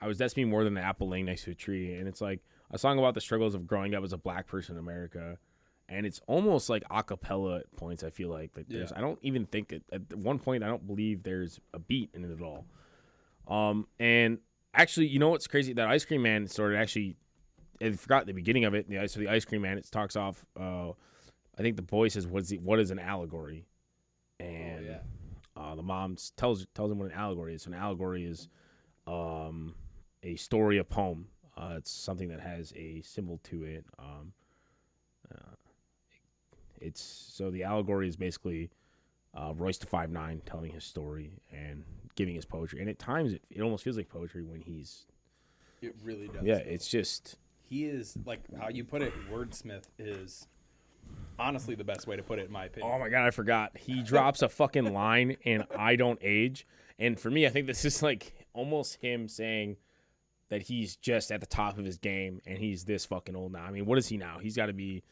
I was destined to be more than an apple laying next to a tree, and it's like a song about the struggles of growing up as a black person in America. And it's almost like a cappella at points, I feel like. There's, I don't even think at one point, I don't believe there's a beat in it at all. And actually, you know what's crazy? That Ice Cream Man started actually, I forgot the beginning of it. So the Ice Cream Man, it talks off, I think the boy says, what is an allegory? And the mom tells him what an allegory is. So an allegory is a story, a poem. It's something that has a symbol to it. So the allegory is basically Royce the 5'9" telling his story and giving his poetry. And at times it almost feels like poetry when he's. It really does. Yeah, it's just. He is, like how you put it, wordsmith is honestly the best way to put it, in my opinion. Oh my God, I forgot. He drops a fucking line in I Don't Age. And for me, I think this is like almost him saying that he's just at the top of his game and he's this fucking old now. I mean, what is he now? He's got to be.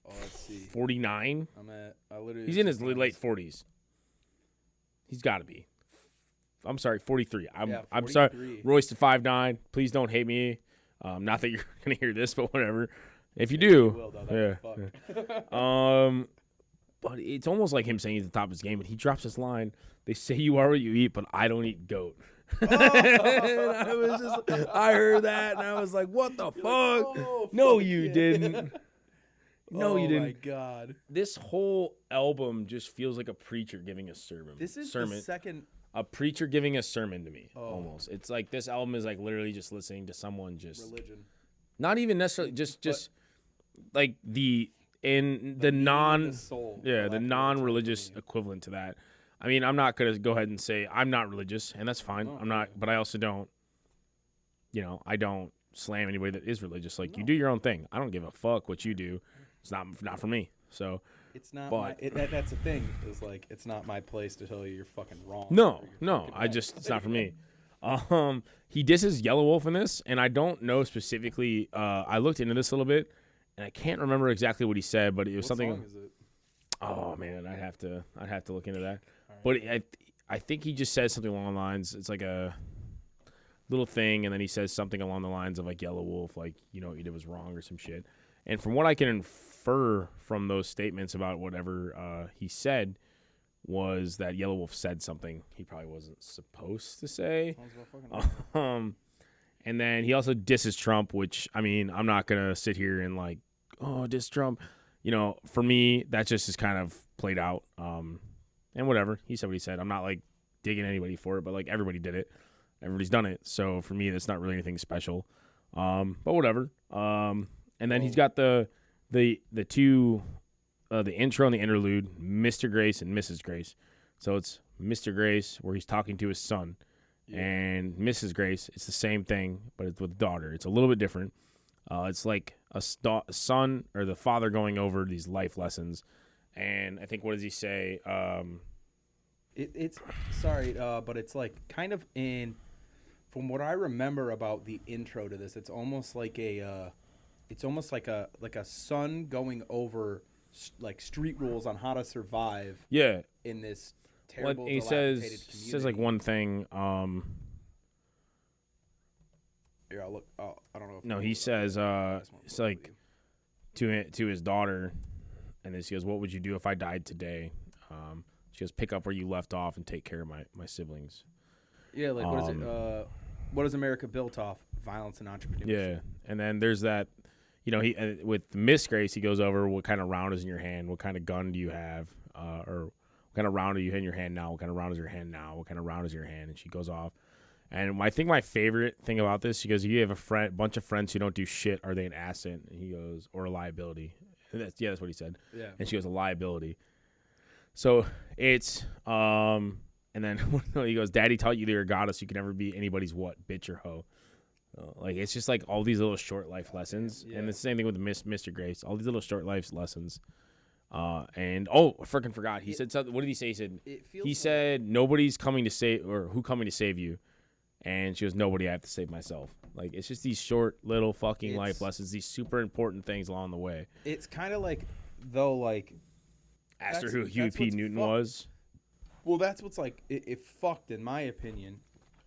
Let's see. 49. He's in his late 40s. He's got to be. I'm sorry, 43. I'm sorry, Royce the 5'9". Please don't hate me. Not that you're gonna hear this, but whatever. If you do, but it's almost like him saying he's at the top of his game, and he drops this line: "They say you are what you eat, but I don't eat goat." I heard that, and I was like, "What the fuck? Oh, no, you didn't." No, you didn't. Oh, my God. This whole album just feels like a preacher giving a sermon. This is the second. A preacher giving a sermon to me, almost. It's like this album is like literally just listening to someone just. Religion. Not even necessarily, just like the non-religious equivalent to that. I mean, I'm not going to go ahead and say I'm not religious, and that's fine. I'm not, but I also don't, I don't slam anybody that is religious. Like, you do your own thing. I don't give a fuck what you do. It's not for me. So it's not. That's the thing. Is like it's not my place to tell you you're fucking wrong. No. It's not for me. He disses Yellow Wolf in this, and I don't know specifically. I looked into this a little bit, and I can't remember exactly what he said, but it was something. What song is it? Oh man, I'd have to look into that. Right. But I think he just says something along the lines. It's like a little thing, and then he says something along the lines of like Yellow Wolf, like what you did was wrong or some shit. And from what I can infer from those statements about whatever he said, was that Yellow Wolf said something he probably wasn't supposed to say. And then he also disses Trump, which, I mean, I'm not going to sit here and like, diss Trump. For me, that just is kind of played out. And whatever. He said what he said. I'm not like digging anybody for it, but like everybody did it. Everybody's done it. So for me, that's not really anything special. But whatever. And then he's got the two, the intro and the interlude, Mr. Grace and Mrs. Grace. So it's Mr. Grace where he's talking to his son, and Mrs. Grace, it's the same thing, but it's with daughter. It's a little bit different. It's like a son or the father going over these life lessons. And I think, what does he say? It's sorry, but it's like kind of from what I remember about the intro to this, it's almost like a son going over like street rules on how to survive. Yeah. In this terrible, he says like one thing. Here, I'll look. Oh, I don't know. No, he says it's like to his daughter, and then she goes, "What would you do if I died today?" She goes, "Pick up where you left off and take care of my siblings." Yeah, like what is it? What is America built off? Violence and entrepreneurship. Yeah, and then there's that. He with Miss Grace, he goes over what kind of round is in your hand, what kind of gun do you have, or what kind of round are you in your hand now? What kind of round is your hand now? What kind of round is your hand? And she goes off. And I think my favorite thing about this, she goes, "You have a bunch of friends who don't do shit. Are they an asset?" And he goes, "Or a liability." And that's what he said. Yeah. And she goes, "A liability." So it's and then he goes, "Daddy taught you that you're a goddess. You can never be anybody's what, bitch or hoe." Like it's just like all these little short life lessons, and it's the same thing with Mr. Grace. All these little short life lessons. And I freaking forgot. He said something. What did he say? He said nobody's coming to save, or who coming to save you? And she goes, "Nobody. I have to save myself." Like it's just these short little fucking life lessons. These super important things along the way. It's kind of like though, like asked her who Huey P. Newton was. Well, that's what's like it fucked in my opinion.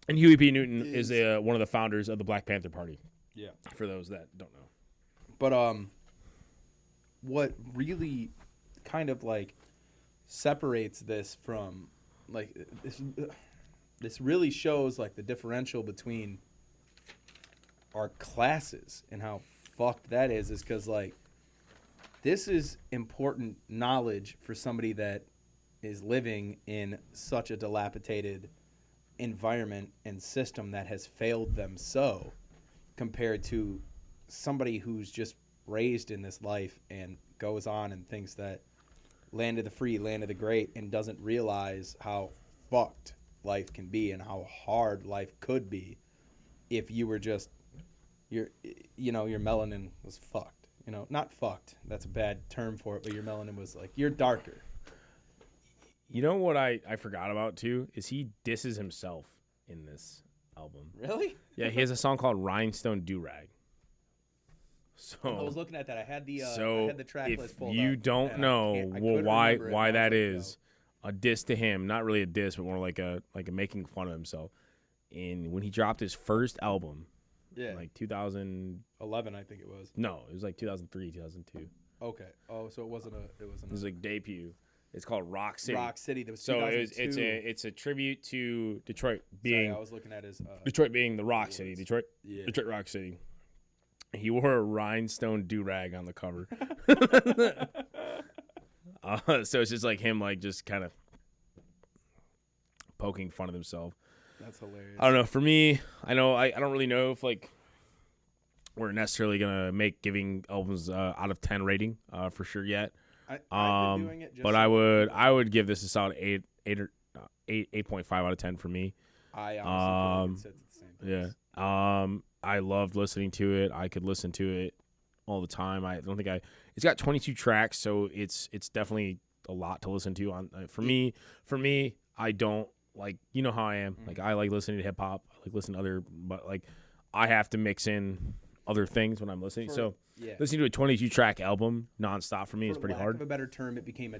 And Huey P. Newton is one of the founders of the Black Panther Party. Yeah. For those that don't know. But what really kind of like separates this from like this really shows like the differential between our classes and how fucked that is because like this is important knowledge for somebody that is living in such a dilapidated environment and system that has failed them so compared to somebody who's just raised in this life and goes on and thinks that land of the free, land of the great, and doesn't realize how fucked life can be and how hard life could be if you were just your melanin was fucked. Not fucked. That's a bad term for it, but your melanin was like you're darker. You know what I forgot about too is he disses himself in this album. Really? Yeah, he has a song called Rhinestone Do-Rag. So I was looking at that. I had the track if list pulled you up, don't and know I couldn't why remember it, and I that was is a diss to him, not really a diss, but more like a making fun of himself. And when he dropped his first album, yeah, like 2011, I think it was. No, it was like 2003, 2002. Okay. Oh, so it wasn't. It was like debut. It's called Rock City. Rock City. That was so 2002. it's a tribute to Detroit being. Sorry, I was looking at his. Detroit being the Rock City. Detroit Rock City. He wore a rhinestone do-rag on the cover. So it's just like him, like just kind of poking fun of himself. That's hilarious. I don't know. For me, I don't really know if like we're necessarily gonna make giving albums out of 10 rating for sure yet. I've been doing it. But I would give this a solid 8.5 out of 10 for me. I honestly feel like it sits at the same place. Yeah. I loved listening to it. I could listen to it all the time. It's got 22 tracks, so it's definitely a lot to listen to. For me, I don't like, you know how I am. Like I like listening to hip hop. I like listening to but like I have to mix in other things when I'm listening. Listening to a 22 track album nonstop for me is pretty hard. For lack of a better term, it became a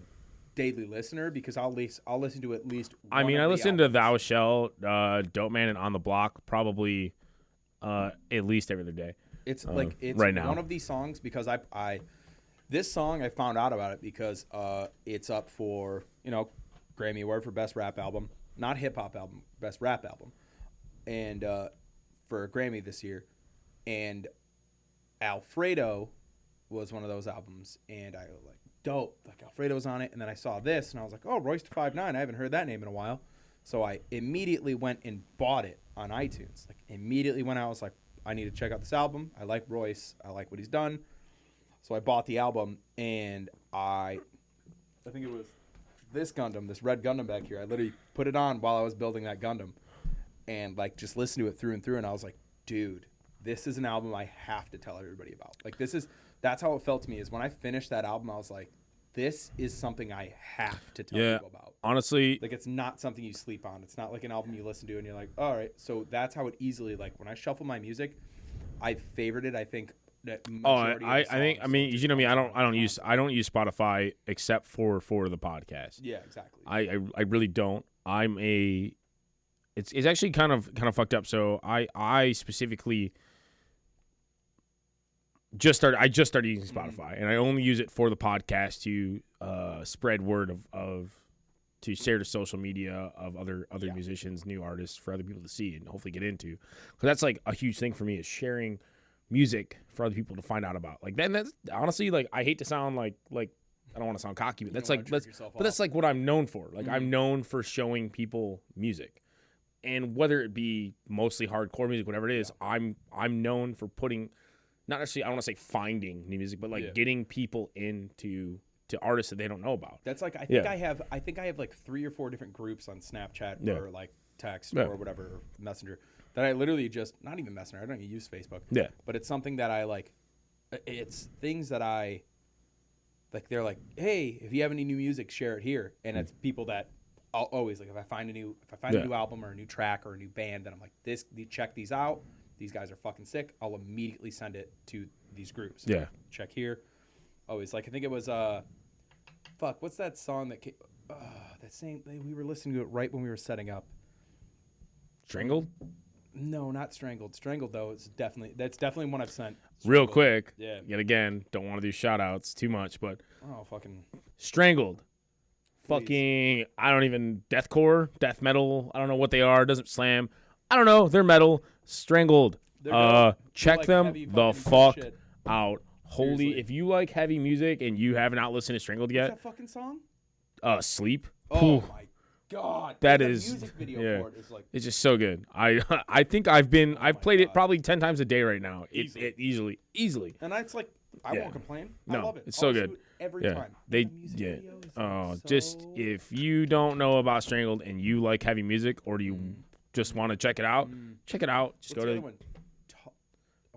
daily listener because I'll listen to at least. I listened to Thou Shall, Dope Man, and On the Block probably at least every other day. It's right now. One of these songs because this song I found out about it because it's up for Grammy Award for Best Rap Album, not Hip Hop Album, Best Rap Album, and for a Grammy this year, and Alfredo was one of those albums, and I was like, dope, like Alfredo's on it, and then I saw this, and I was like, oh, Royce 5'9", I haven't heard that name in a while, so I immediately went and bought it on iTunes. Like immediately went out, I was like, I need to check out this album. I like Royce, I like what he's done, so I bought the album, and I think it was this Gundam, this red Gundam back here. I literally put it on while I was building that Gundam, and like just listened to it through and through, and I was like, dude, this is an album I have to tell everybody about. Like that's how it felt to me is when I finished that album, I was like, this is something I have to tell people about. Honestly, like it's not something you sleep on. It's not like an album you listen to and you're like, all right. So that's how it easily, like when I shuffle my music, I favored it. I think that I don't use Spotify except for the podcast. Yeah, exactly. I really don't. It's actually kind of fucked up. So I specifically just started using Spotify, and I only use it for the podcast to spread word to share to social media of other musicians, new artists, for other people to see and hopefully get into. Because that's like a huge thing for me is sharing music for other people to find out about. Like that's honestly, like I hate to sound like I don't want to sound cocky, but that's like what I'm known for. Like I'm known for showing people music. And whether it be mostly hardcore music, whatever it is, I'm known for putting, not necessarily, I don't want to say finding new music, but like getting people into artists that they don't know about. That's like I think I have like 3 or 4 different groups on Snapchat or like text or whatever, or Messenger, that I literally just, not even Messenger, I don't even use Facebook. Yeah. But it's something that I like, it's things that I like, they're like, hey, if you have any new music, share it here. And it's people that I'll always, like, if I find a new album or a new track or a new band, then I'm like, check these out. These guys are fucking sick. I'll immediately send it to these groups. Yeah. Check here. Always. Like, I think it was, what's that song that came, we were listening to it right when we were setting up. Strangled? No, not Strangled. Strangled though is definitely one I've sent. Real Strangled. quick, Yeah. yet again, don't want to do shout outs too much, but Oh fucking. Strangled. Please. Fucking, I don't even, deathcore, death metal, I don't know what they are, doesn't slam. I don't know, they're metal. Strangled. They're dope. Check Like them heavy the fucking fuck shit. out. Holy, Seriously. if you like heavy music and you have not listened to Strangled What's yet, that fucking song? Sleep. Oh Ooh, my god. That the is- music video yeah. for it is like it's just so good. I think I've my played it God. probably 10 times a day right now. Easily. Easily. and it's like I Yeah. won't complain. No, I love it. it's so I'll good. do it every Yeah, time. they The music yeah. video is, Oh, like, just so- if you don't know about Strangled and you like heavy music or do you just want to check it out, check it out. Just What's go the to other one?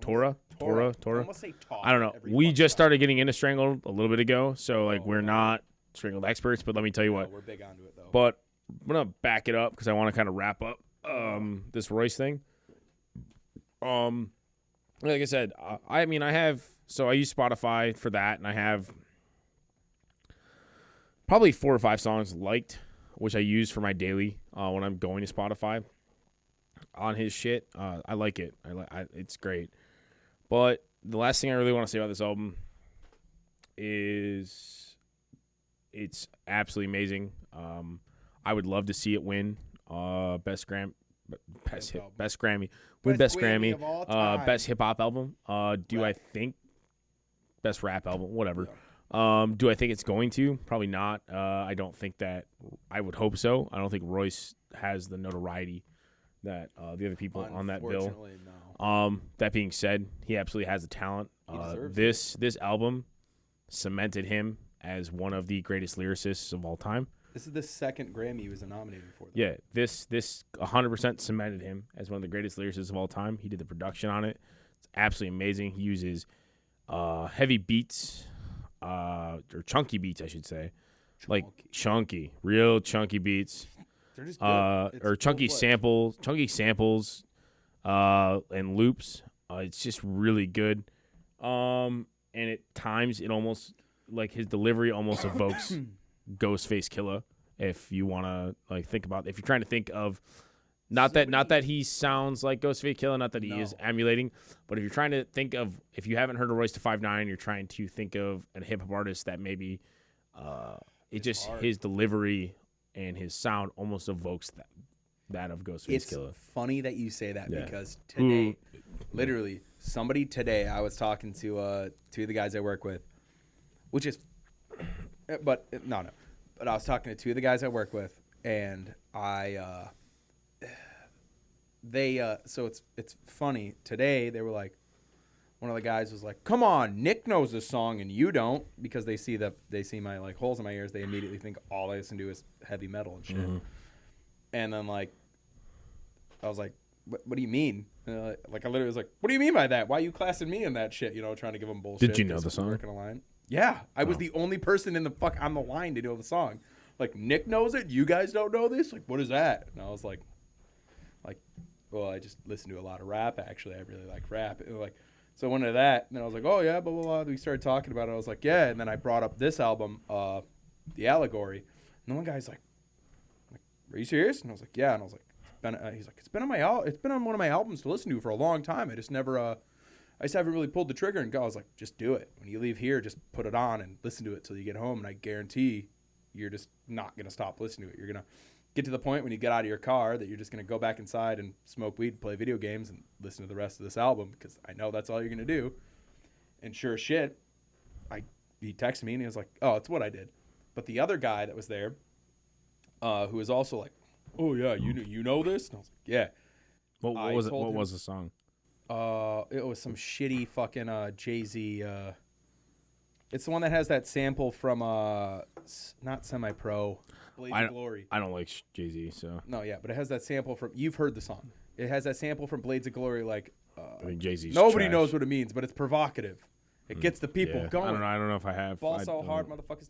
Torah. I almost say Tora I don't know. every We fucking just time. started getting into Strangled a little bit ago, so like Oh, we're not Strangled experts, but let me tell you No, what. we're big onto it though. But I'm gonna back it up because I want to kind of wrap up this Royce thing. Like I said, I mean I have I use Spotify for that, and I have probably 4 or 5 songs liked, which I use for my daily when I'm going to Spotify on his shit. I like it. It's great. But the last thing I really want to say about this album is it's absolutely amazing. I would love to see it win best Grammy, Best album. best Grammy, of all time. best hip hop album. Do I Rap. think best rap album? Whatever. Yeah. Do I think it's going to? Probably not. I don't think that. I would hope so. I don't think Royce has the notoriety that the other people on that bill. Unfortunately, no. That being said, he absolutely has the talent. He deserves This album cemented him as one of the greatest lyricists of all time. This is the second Grammy he was nominated for. Though. Yeah, this 100% cemented him as one of the greatest lyricists of all time. He did the production on it. It's absolutely amazing. He uses heavy beats, or chunky beats, I should say. Like chunky, real chunky beats. They're just good. It's Or chunky full-fledged. samples, and loops. It's just really good. And at times it almost like his delivery almost evokes Ghostface Killer. If you want to like think about, if you're trying to think of, not that he sounds like Ghostface Killer, not that he is No. emulating, but if you're trying to think of, if you haven't heard of Royce da 5'9", you're trying to think of a hip hop artist that maybe, It's just hard. his delivery and his sound almost evokes that of Ghostface It's Killer. funny that you say that Yeah. because today, literally, somebody today, I was talking to two of the guys I work with, which is, but no. But I was talking to two of the guys I work with, and so it's funny. Today, they were like, one of the guys was like, "Come on, Nick knows this song and you don't," because they see my like holes in my ears. They immediately think all I listen to is heavy metal and shit. And then like, I was like, "What do you mean?" Like I literally was like, "What do you mean by that? Why are you classing me in that shit?" You know, trying to give them bullshit. Did you know 'cause the we're song? working a line. Yeah, I was the only person on the line to know the song. Like Nick knows it. You guys don't know this. Like, what is that? And I was like, well, I just listen to a lot of rap. Actually, I really like rap. And like, so I went into that, and then I was like, oh yeah, blah blah blah. We started talking about it. I was like, yeah. And then I brought up this album, the Allegory. And the one guy's like, are you serious? And I was like, yeah. And I was like, he's like, it's been on one of my albums to listen to for a long time. I just haven't really pulled the trigger and go. I was like, just do it. When you leave here, just put it on and listen to it till you get home. And I guarantee you're just not going to stop listening to it. You're going to get to the point when you get out of your car that you're just going to go back inside and smoke weed, play video games, and listen to the rest of this album because I know that's all you're going to do. And sure as shit, he texted me and he was like, oh, it's what I did. But the other guy that was there, who was also like, oh yeah, you know this? And I was like, yeah. What I was it? told What him- was the song? It was some shitty fucking Jay-Z. It's the one that has that sample from not Semi-Pro, Blades of Glory. I don't like Jay-Z, so No, yeah, but it has that sample from. You've heard the song. It has that sample from Blades of Glory. Like I think Jay-Z's nobody trash. knows what it means, but it's provocative. It gets the people Yeah. going. I don't know if I have. Ball I so don't hard, know. motherfuckers.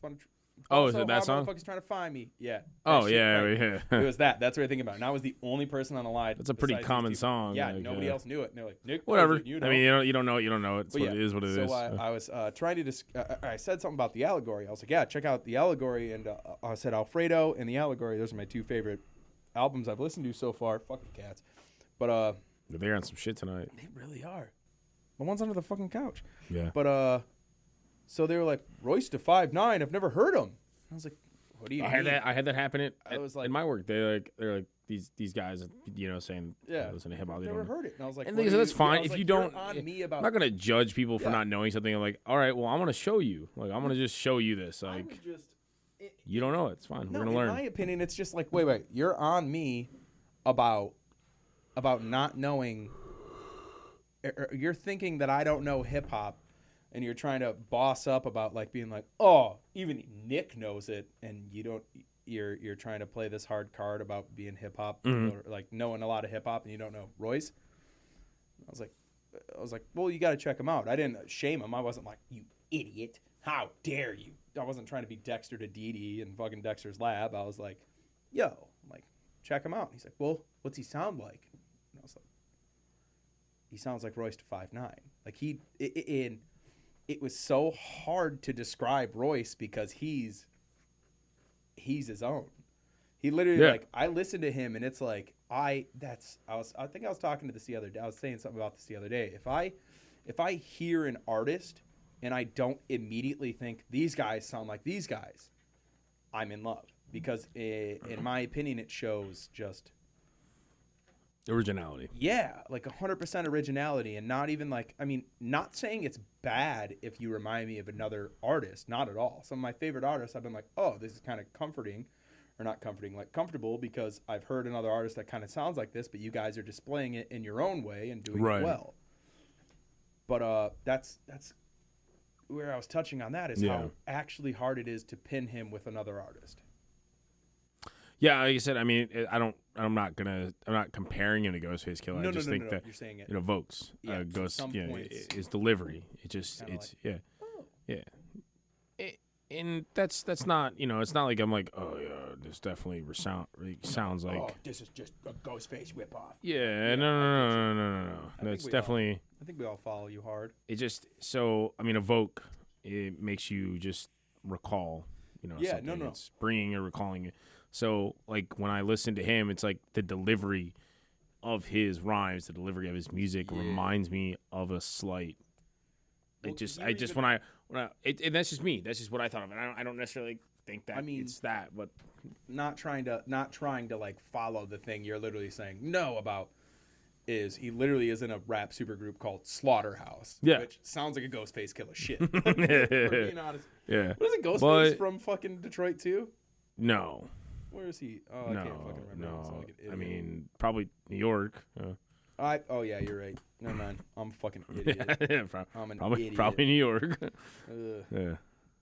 Oh, is it that song? Motherfuckers trying to find me. Yeah. Oh, That shit, yeah, right. yeah. It was that. That's what I think about. And I was the only person on the line. That's a pretty besides these common two people. song, Yeah, like, nobody else knew it. And they're like, Nick, Whatever. knows it, you know. I mean, you don't know it. You don't know it. It's But what it is. What it is. I was trying to I said something about the Allegory. I was like, yeah, check out the Allegory. And I said Alfredo and the Allegory. Those are my two favorite albums I've listened to so far. Fucking cats. But They're on some shit tonight. They really are. The one's under the fucking couch. Yeah. But so they were like, Royce to 5'9". I've never heard him. I was like, what do you mean? I had that happen I was like, in my work. They're like these guys, saying, listen to hip hop. I've never heard it. And I was like, And what like, are that's you- fine I was if like, you don't. you're on me about. I'm not gonna judge people for Yeah. not knowing something. I'm like, all right, well, I'm gonna show you. Like, I'm gonna just show you this. I Like, would just. you don't know it. It's fine. No, We're in gonna learn. my opinion, it's just like, wait, you're on me about not knowing. You're thinking that I don't know hip hop, and you're trying to boss up about like being like, oh, even Nick knows it, and you don't. You're trying to play this hard card about being hip hop, or like knowing a lot of hip hop, and you don't know Royce. I was like, well, you got to check him out. I didn't shame him. I wasn't like, you idiot. How dare you? I wasn't trying to be Dexter to Dee Dee in fucking Dexter's Lab. I was like, yo, like, check him out. And he's like, well, what's he sound like? And I was like, he sounds like Royce to 5'9". Like it was so hard to describe Royce because he's his own. He literally like, I listened to him and it's like, I think I was talking to this the other day. I was saying something about this the other day. If I hear an artist and I don't immediately think these guys sound like these guys, I'm in love because in my opinion, it shows just Originality. yeah, like 100% originality and not even like, I mean, not saying it's bad if you remind me of another artist, not at all. Some of my favorite artists, I've been like, oh, this is kind of comforting. Or not comforting, like comfortable because I've heard another artist that kind of sounds like this, but you guys are displaying it in your own way and doing it well. But that's where I was touching on that is how actually hard it is to pin him with another artist. Yeah, like I said, I mean, I'm not comparing him to Ghostface Killer. No, I just think that you're saying it. Vokes, Yeah, Ghost, some points. his delivery. It just, it's like, yeah. And that's not, it's not like I'm like, oh yeah, this definitely sounds like. Oh, this is just a Ghostface ripoff. Yeah, no. That's definitely. I think we all follow you hard. It just evoke. It makes you just recall, Yeah, something. no. It's bringing or recalling it. So like when I listen to him, it's like the delivery of his rhymes, the delivery of his music reminds me of a slight. Well, And that's just me. That's just what I thought of. And I don't necessarily think that it's that, but not trying to like follow the thing you're literally saying no about is he literally is in a rap supergroup called Slaughterhouse. Yeah. Which sounds like a Ghostface Killer shit. For being honest. Yeah. What is it, Ghostface from fucking Detroit too? No. Where is he? Oh, I can't fucking remember. No. Like I mean, probably New York. Oh yeah, you're right. Never mind. I'm a fucking idiot. I'm an idiot. Probably New York. Yeah.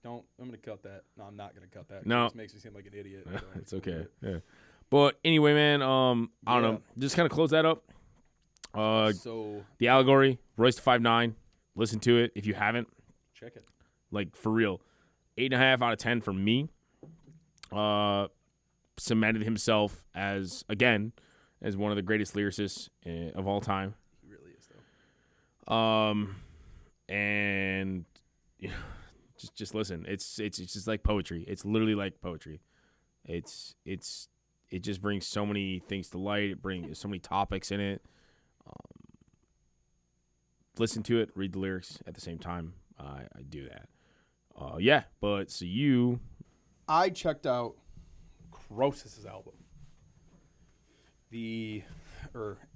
I'm gonna cut that. No, I'm not gonna cut that. No. It just makes me seem like an idiot. So It's okay. Yeah. But anyway, man, I don't know. Just kind of close that up. So the Allegory, Royce to 5'9". Listen to it if you haven't. check it. Like for real, 8.5 out of 10 for me. Cemented himself as one of the greatest lyricists of all time. He really is though. And just listen. It's just like poetry. It's literally like poetry. It just brings so many things to light. It brings so many topics in it. Listen to it, read the lyrics at the same time. I do that. But so I checked out Krosis' album,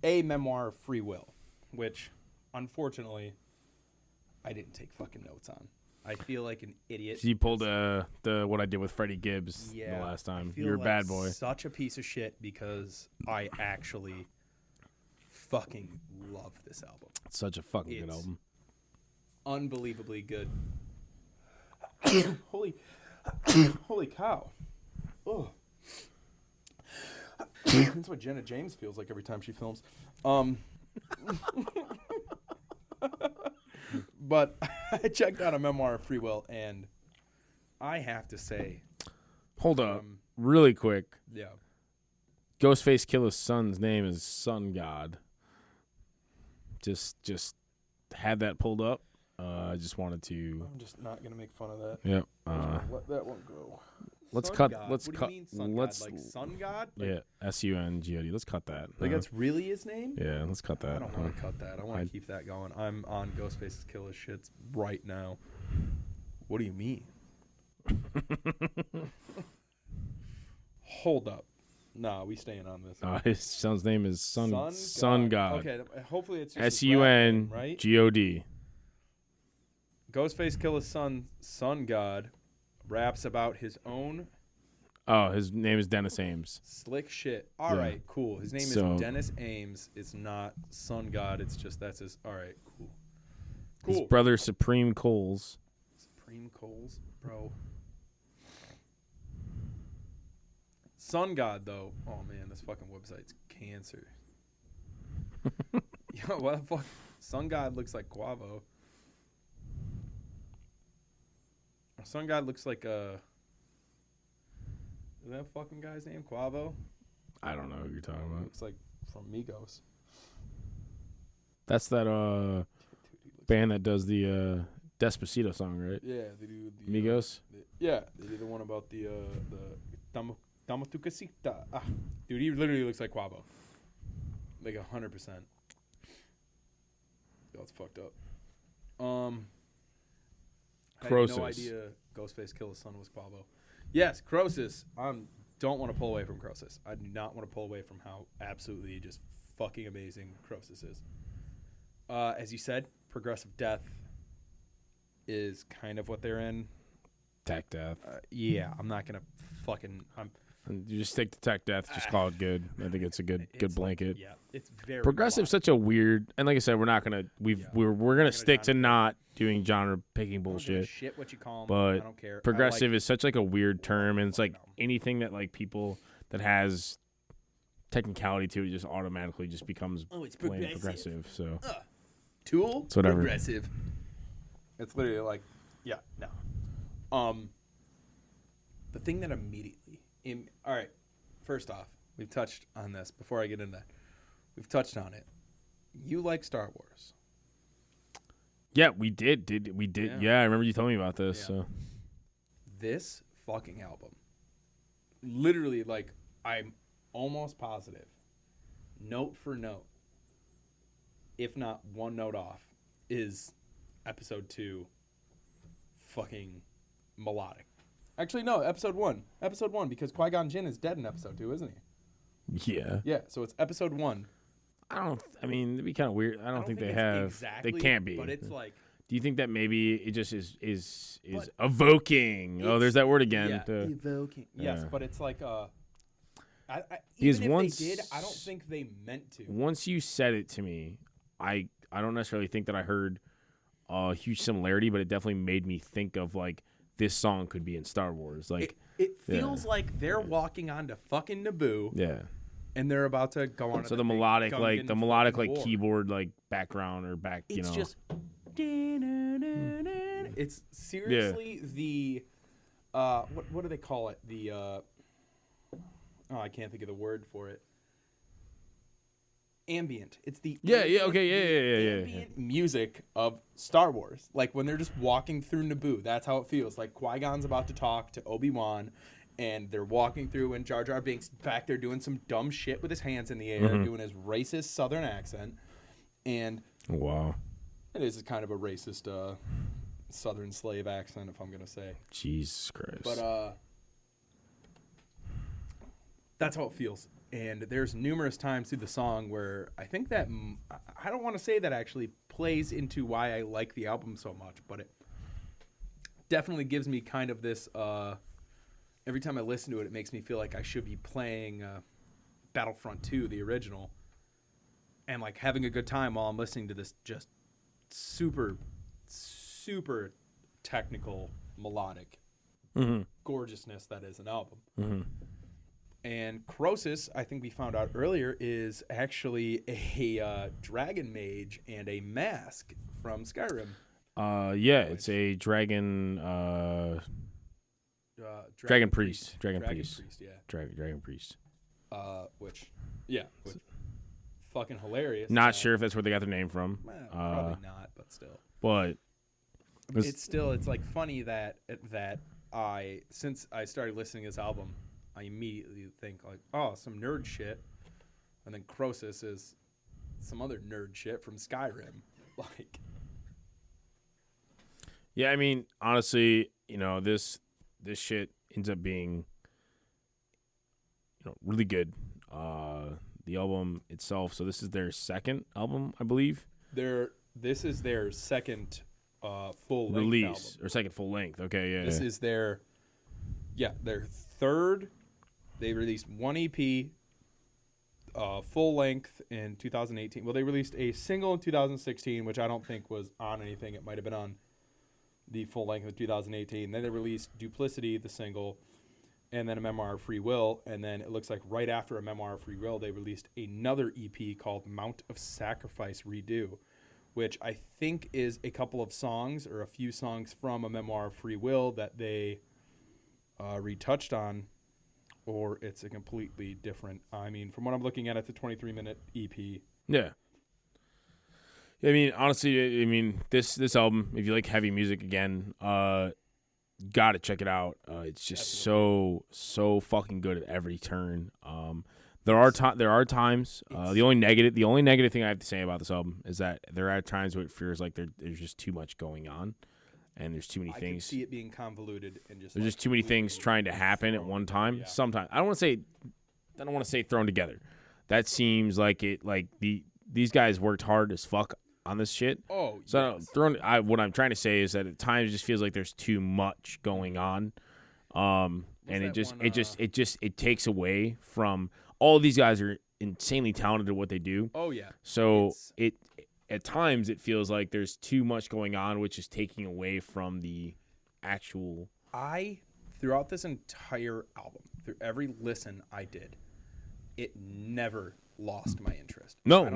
a Memoir of Free Will, which unfortunately I didn't take fucking notes on. I feel like an idiot. you pulled the what I did with Freddie Gibbs the last time. You're a bad boy. Such a piece of shit because I actually fucking love this album. It's such a fucking good album. Unbelievably good. Holy cow. Oh. That's what Jenna James feels like every time she films. But I checked out a Memoir of Free Will, and I have to say, hold up, really quick. Yeah. Ghostface Killer's son's name is Sun God. Just had that pulled up. I just wanted to. I'm just not gonna make fun of that. Yep. Let that one go. let's Sun cut. God. Let's what cut. do you mean sun let's god? Like sun god? Like, yeah. SUNGOD. Let's cut that. Like that's really his name? Yeah. Let's cut that. I don't want to cut that. I want to keep that going. I'm on Ghostface's Killer shits right now. What do you mean? Hold up. Nah, we staying on this. His son's name is Sun God. Okay, hopefully it's just his rap name, right? SUNGOD. Ghostface Killer's son, Sun God, raps about his own Oh, his name is Dennis Ames. slick shit. All right, Yeah. cool. His name So- is Dennis Ames. It's not Sun God. It's just that's his. All right, cool. His Cool. brother Supreme Coles. Supreme Coles, bro. Sun God, though. Oh, man, this fucking website's cancer. Yo, what the fuck? Sun God looks like Quavo. Sun God looks like is that fucking guy's name? Quavo? I don't know who you're talking about. Looks like from Migos. That's that Dude, he looks band that does the Despacito song, right? Yeah, they do the Migos. Yeah, they do the one about the Dama tu casita. Ah, dude, he literally looks like Quavo. Like 100%. That's fucked up. I had Krosis. no idea Ghostface Killer's son was Quavo. Yes, Krosis. Don't want to pull away from Krosis. I do not want to pull away from how absolutely just fucking amazing Krosis is. As you said, progressive death is kind of what they're in. Tech Death. Yeah, I'm not gonna fucking. You just stick to Tech Death. Just call it good. I think it's a good blanket. Yeah, it's very Progressive's such a weird, and like I said, we're not gonna. We're gonna stick to genre not doing genre picking bullshit. bullshit. Shit, what you call them? But I don't care. Progressive is such like a weird term, and it's like anything that like people that has technicality to it just automatically just becomes it's plain progressive. So Tool. It's whatever. Progressive. It's literally like, yeah, no. The thing that immediately, all right. First off, we've touched on this before I get into that. We've touched on it. You like Star Wars. yeah, we did. We did. Yeah. Yeah, I remember you telling me about this. Yeah. So This fucking album, literally, like, I'm almost positive, note for note, if not one note off, is episode 2 fucking melodic. Actually, no, episode 1. Episode 1, because Qui-Gon Jinn is dead in episode 2, isn't he? yeah, Yeah, so it's episode 1. I mean, it'd be kind of weird. I don't think they it's have. exactly, they can't be. But it's like, Do you think that maybe it just is But evoking? Oh, there's that word again. yeah, the- evoking. Yes, Yeah. but it's like, Because even if once- they did, I don't think they meant to. Once you said it to me, I don't necessarily think that I heard a huge similarity, but it definitely made me think of like this song could be in Star Wars. Like, It feels like they're walking onto fucking Naboo, yeah. and they're about to go on. So the melodic, like keyboard, like background or back, you It's know. just. It's seriously the. What do they call it? The. I can't think of the word for it. Ambient. It's the ambient music of Star Wars. Like when they're just walking through Naboo, that's how it feels. Like Qui-Gon's about to talk to Obi-Wan, and they're walking through, and Jar Jar Binks back there doing some dumb shit with his hands in the air, doing his racist Southern accent, and Wow. it is kind of a racist Southern slave accent, if I'm gonna say. Jesus Christ. But that's how it feels. And there's numerous times through the song where I think that I don't want to say that actually plays into why I like the album so much, but it definitely gives me kind of this. Every time I listen to it, it makes me feel like I should be playing Battlefront 2, the original, and like having a good time while I'm listening to this just super, super technical, melodic gorgeousness that is an album. And Krosis, I think we found out earlier, is actually a dragon mage and a mask from Skyrim. Yeah, it's a dragon. Dragon priest. Dragon priest. Yeah. Dragon priest. Which fucking hilarious. Not sure if that's where they got their name from. Probably not, but still. But It's like funny that since I started listening to this album, I immediately think like, oh, some nerd shit, and then Krosis is some other nerd shit from Skyrim. Like, Yeah, I mean, honestly, this shit ends up being, really good. The album itself. So this is their second album, I believe. This is their second full length Release album. or second full length. Okay, yeah. This is their third. They released one EP, full length in 2018. Well, they released a single in 2016, which I don't think was on anything. It might have been on the full length of 2018. Then they released Duplicity, the single, and then a Memoir of Free Will. And then it looks like right after a Memoir of Free Will, they released another EP called Mount of Sacrifice Redo, which I think is a couple of songs or a few songs from a Memoir of Free Will that they retouched on, or it's a completely different. I mean, from what I'm looking at, it's a 23-minute EP. Yeah. I mean, honestly, this album, if you like heavy music again, gotta check it out. It's just so fucking good at every turn. There are times. The only negative thing I have to say about this album is that there are times where it feels like there's just too much going on, and there's too many things. I can see it being convoluted and just. There's just too many things trying to happen at one time. Yeah. Sometimes I don't want to say thrown together. That seems like it. Like these guys worked hard as fuck on this shit. Oh, so yes. What I'm trying to say is that at times it just feels like there's too much going on, and it takes away from all these guys are insanely talented at what they do. Oh yeah. So at times it feels like there's too much going on, which is taking away from the actual. Throughout this entire album, through every listen I did, it never lost my interest. No. I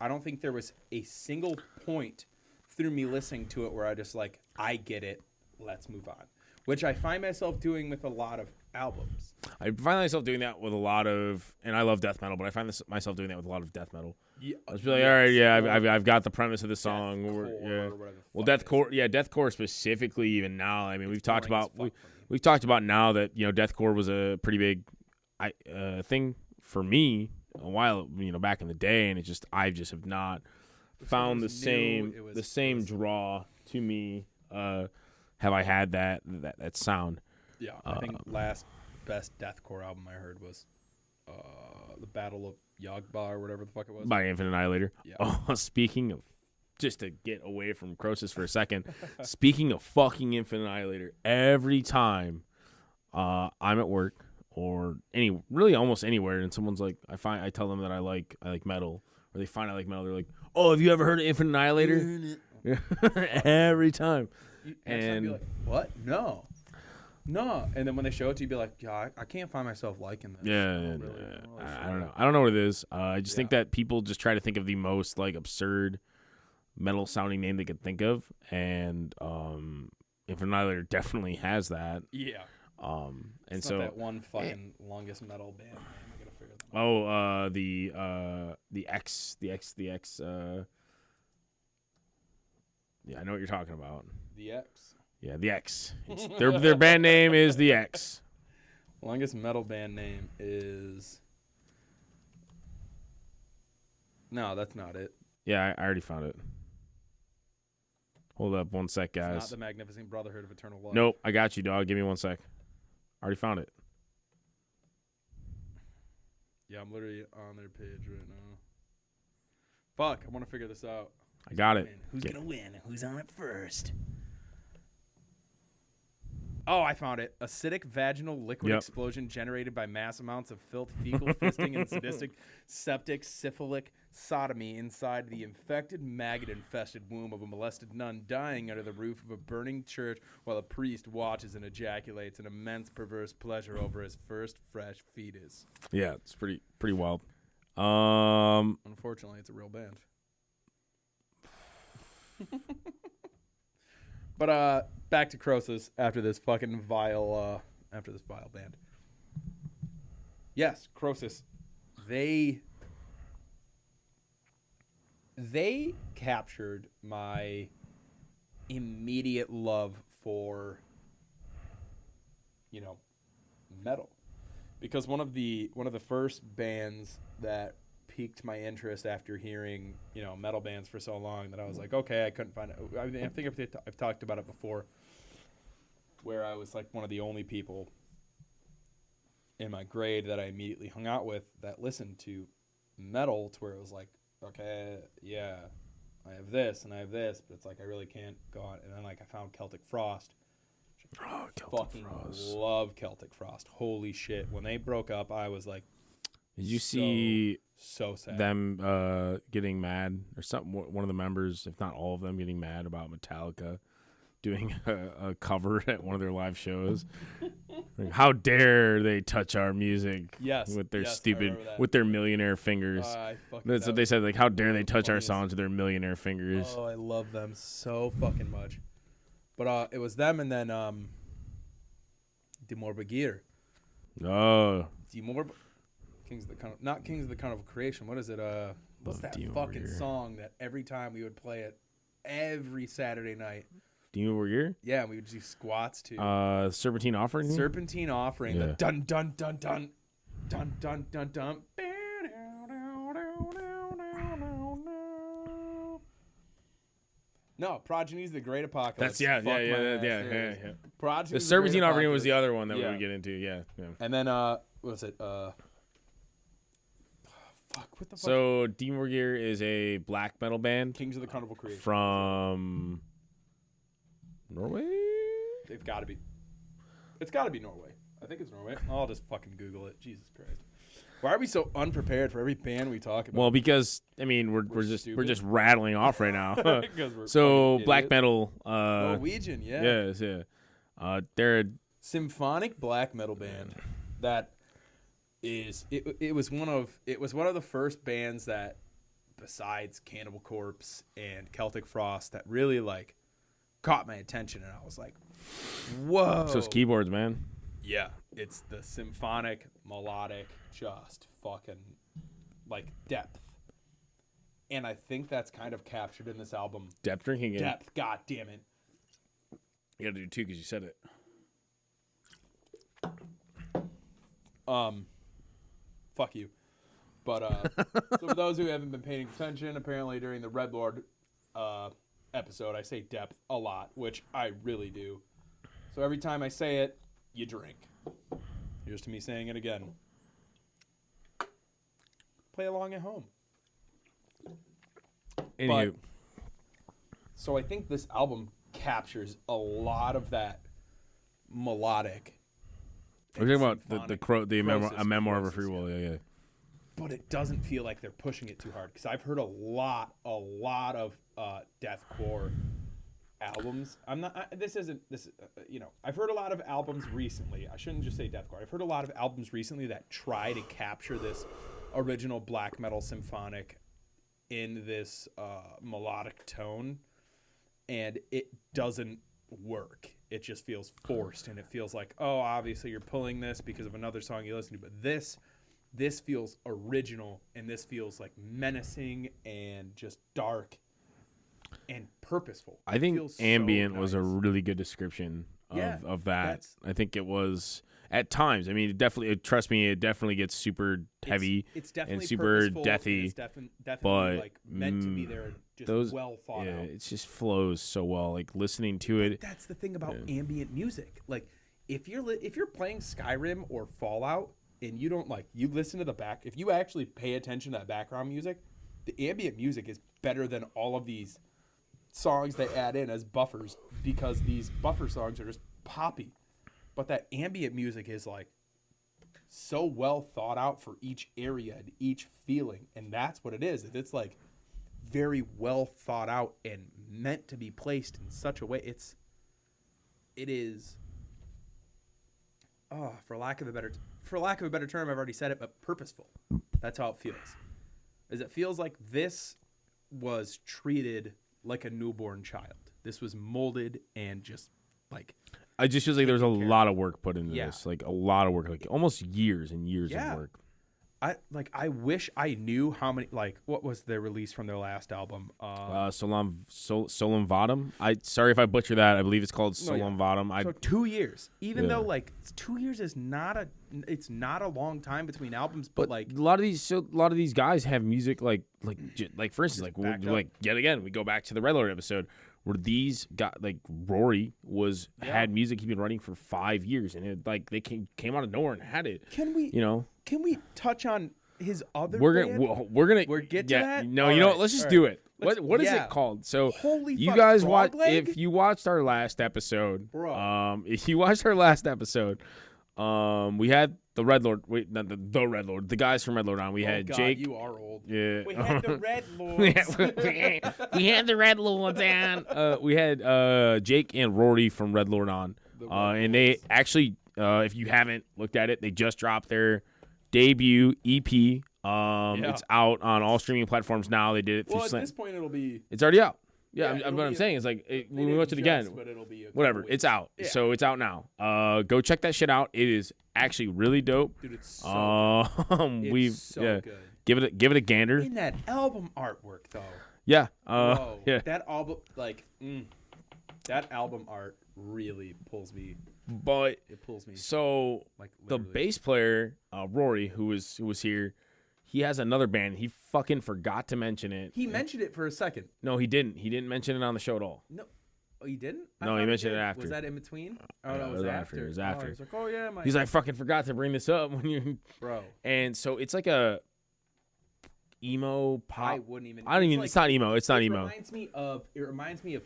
don't think there was a single point through me listening to it where I just like, I get it, let's move on. Which I find myself doing with a lot of albums. I find myself doing that with a lot of, and I love death metal, but I find myself doing that with a lot of death metal. Yeah, I was like, all right, yeah, I've got the premise of the song. Deathcore specifically, even now. I mean, we've talked about now that deathcore was a pretty big thing for me a while, back in the day, and I just have not found the same draw to me. Have I had that sound? Yeah, I think last best deathcore album I heard was the Battle of Yogba or whatever the fuck it was. By Infinite Annihilator. Yeah. Oh, speaking of, just to get away from Krosis for a second, speaking of fucking Infinite Annihilator, every time I'm at work or almost anywhere, and someone's like, I tell them that I like metal, or they find I like metal, they're like, oh, have you ever heard of Infinite Annihilator? Every time. And be like, what? No. And then when they show it to you, be like, yeah, I can't find myself liking this. Yeah, I don't know. I don't know what it is. I just think that people just try to think of the most like absurd metal sounding name they could think of, and Infinite Annihilator definitely has that. Yeah. And it's so not that one fucking longest metal band name. I gotta figure them out. The X. Yeah, I know what you're talking about. The X. Yeah, the X. Their band name is the X. Longest metal band name is. No, that's not it. Yeah, I already found it. Hold up one sec, guys. It's not the Magnificent Brotherhood of Eternal Love. Nope, I got you, dog. Give me 1 sec. I already found it. Yeah, I'm literally on their page right now. Fuck, I want to figure this out. I got it. Who's going to win? Who's on it first? Oh, I found it. Acidic vaginal liquid explosion generated by mass amounts of filth, fecal fisting, and sadistic septic syphilic sodomy inside the infected, maggot-infested womb of a molested nun dying under the roof of a burning church while a priest watches and ejaculates an immense perverse pleasure over his first fresh fetus. Yeah, it's pretty wild. Unfortunately, it's a real band. But back to Krosis after this fucking vile band. Yes, Krosis. They captured my immediate love for metal. Because one of the first bands that piqued my interest after hearing, metal bands for so long that I was like, okay, I couldn't find it. I mean, I think I've talked about it before, where I was like one of the only people in my grade that I immediately hung out with that listened to metal, to where it was like, okay, yeah, I have this and I have this, but it's like I really can't go on. And then like I found Celtic Frost. Oh, Fucking love Celtic Frost. Holy shit. When they broke up, I was like, did you see so sad. them getting mad, or something? One of the members, if not all of them, getting mad about Metallica doing a cover at one of their live shows. Like, how dare they touch our music? Yes, with their yes, stupid, with their millionaire fingers. That's what they said. Like, how dare they touch our songs with their millionaire fingers? Oh, I love them so fucking much. But it was them, and then De Morbigir. Oh, Kings of the Carnival of Creation. What is it? What's that fucking song that every time we would play it every Saturday night? Demon Warrior? Yeah, we would do squats too. Serpentine Offering? Serpentine Offering. Yeah. The dun dun dun dun dun dun dun dun. No, Progenies the Great Apocalypse. That's yeah. Progenies The Serpentine Great Offering was the Apocalypse. other one that we would get into. Yeah. And then what was it? Fuck, what the fuck? So Demon Warrior is a black metal band Kings of the Carnival Creation. from Norway. They've got to be. It's got to be Norway. I think it's Norway. I'll just fucking Google it. Jesus Christ. Why are we so unprepared for every band we talk about? Well, because I mean we're just rattling off right now. So fucking black idiots. metal. Norwegian, yeah. Yes, yeah. They're Symphonic black metal band that is it was one of the first bands that, besides Cannibal Corpse and Celtic Frost, that really like caught my attention, and I was like, whoa. those keyboards, man. Yeah, it's the symphonic, melodic, just fucking like depth. And I think that's kind of captured in this album. Depth drinking game. Depth, god damn it. You gotta do two because you said it. Fuck you. But so for those who haven't been paying attention, apparently during the Red Lord episode, I say depth a lot, which I really do. So every time I say it, you drink. Here's to me saying it again. Play along at home. Anywho. So I think this album captures a lot of that melodic. We're talking about the memoir of a free will. Yeah. But it doesn't feel like they're pushing it too hard, because I've heard a lot of deathcore albums. I've heard a lot of albums recently. I shouldn't just say deathcore. I've heard a lot of albums recently that try to capture this original black metal symphonic in this melodic tone, and it doesn't work. It just feels forced, and it feels like, oh, obviously you're pulling this because of another song you listen to, but this feels original, and this feels like menacing and just dark and purposeful. I think ambient was a really good description of that. I think it was at times. I mean, it definitely gets super heavy. It's definitely and super purposeful, deathy. and it's definitely but like meant to be there, just well thought out. It just flows so well. Like listening to it. That's the thing about ambient music. Like if you're playing Skyrim or Fallout, and you don't you listen to the back, if you actually pay attention to that background music, the ambient music is better than all of these songs they add in as buffers, because these buffer songs are just poppy. But that ambient music is like so well thought out for each area and each feeling, and that's what it is. It's like very well thought out and meant to be placed in such a way. It is for lack of a better term, I've already said it, but purposeful. That's how it feels. It feels like this was treated like a newborn child. This was molded and just like. I just feel like there was a lot of work put into this, like a lot of work, like almost years and years of work. I wish I knew how many, like, what was their release from their last album? Solam Vadum. Sorry if I butcher that. I believe it's called Solam Vadum. So 2 years. Even though like 2 years is not a long time between albums, but like a lot of these guys have music like for instance, like yet again we go back to the Red Lord episode where these guys like Rory had music he'd been writing for 5 years, and it like they came out of nowhere and had it. Can we touch on his other band? We're get to that? No, you know what? Let's just do it. What is it called? So you guys watch if you watched our last episode, bro. If you watched our last episode, we had the Red Lord. Wait, not the Red Lord. The guys from Red Lord on. We had Jake. You are old. Yeah. We had the Red Lords. we had the Red Lords on. We had Jake and Rory from Red Lord on. And they actually, if you haven't looked at it, they just dropped their debut EP. It's out on all streaming platforms now. They did it through at this point it'll be. It's already out. Yeah, what I'm saying is like when we watch it again, but it'll be whatever. It's out, so it's out now. Go check that shit out. It is actually really dope. Dude, it's so good. Good. Give it a gander. In that album artwork though. Yeah. Yeah. That album that album art really pulls me. But it pulls me. So like the bass player Rory, who was here. He has another band. He fucking forgot to mention it. He mentioned it for a second. No, he didn't. He didn't mention it on the show at all. No. Oh, he didn't? No, he mentioned it after. Was that in between? Oh, no, it was after. It was after. He's like, oh, yeah. He's like, fucking forgot to bring this up when you... Bro. And so it's like a emo pop. I wouldn't even... It's not emo. It's not emo. It reminds me of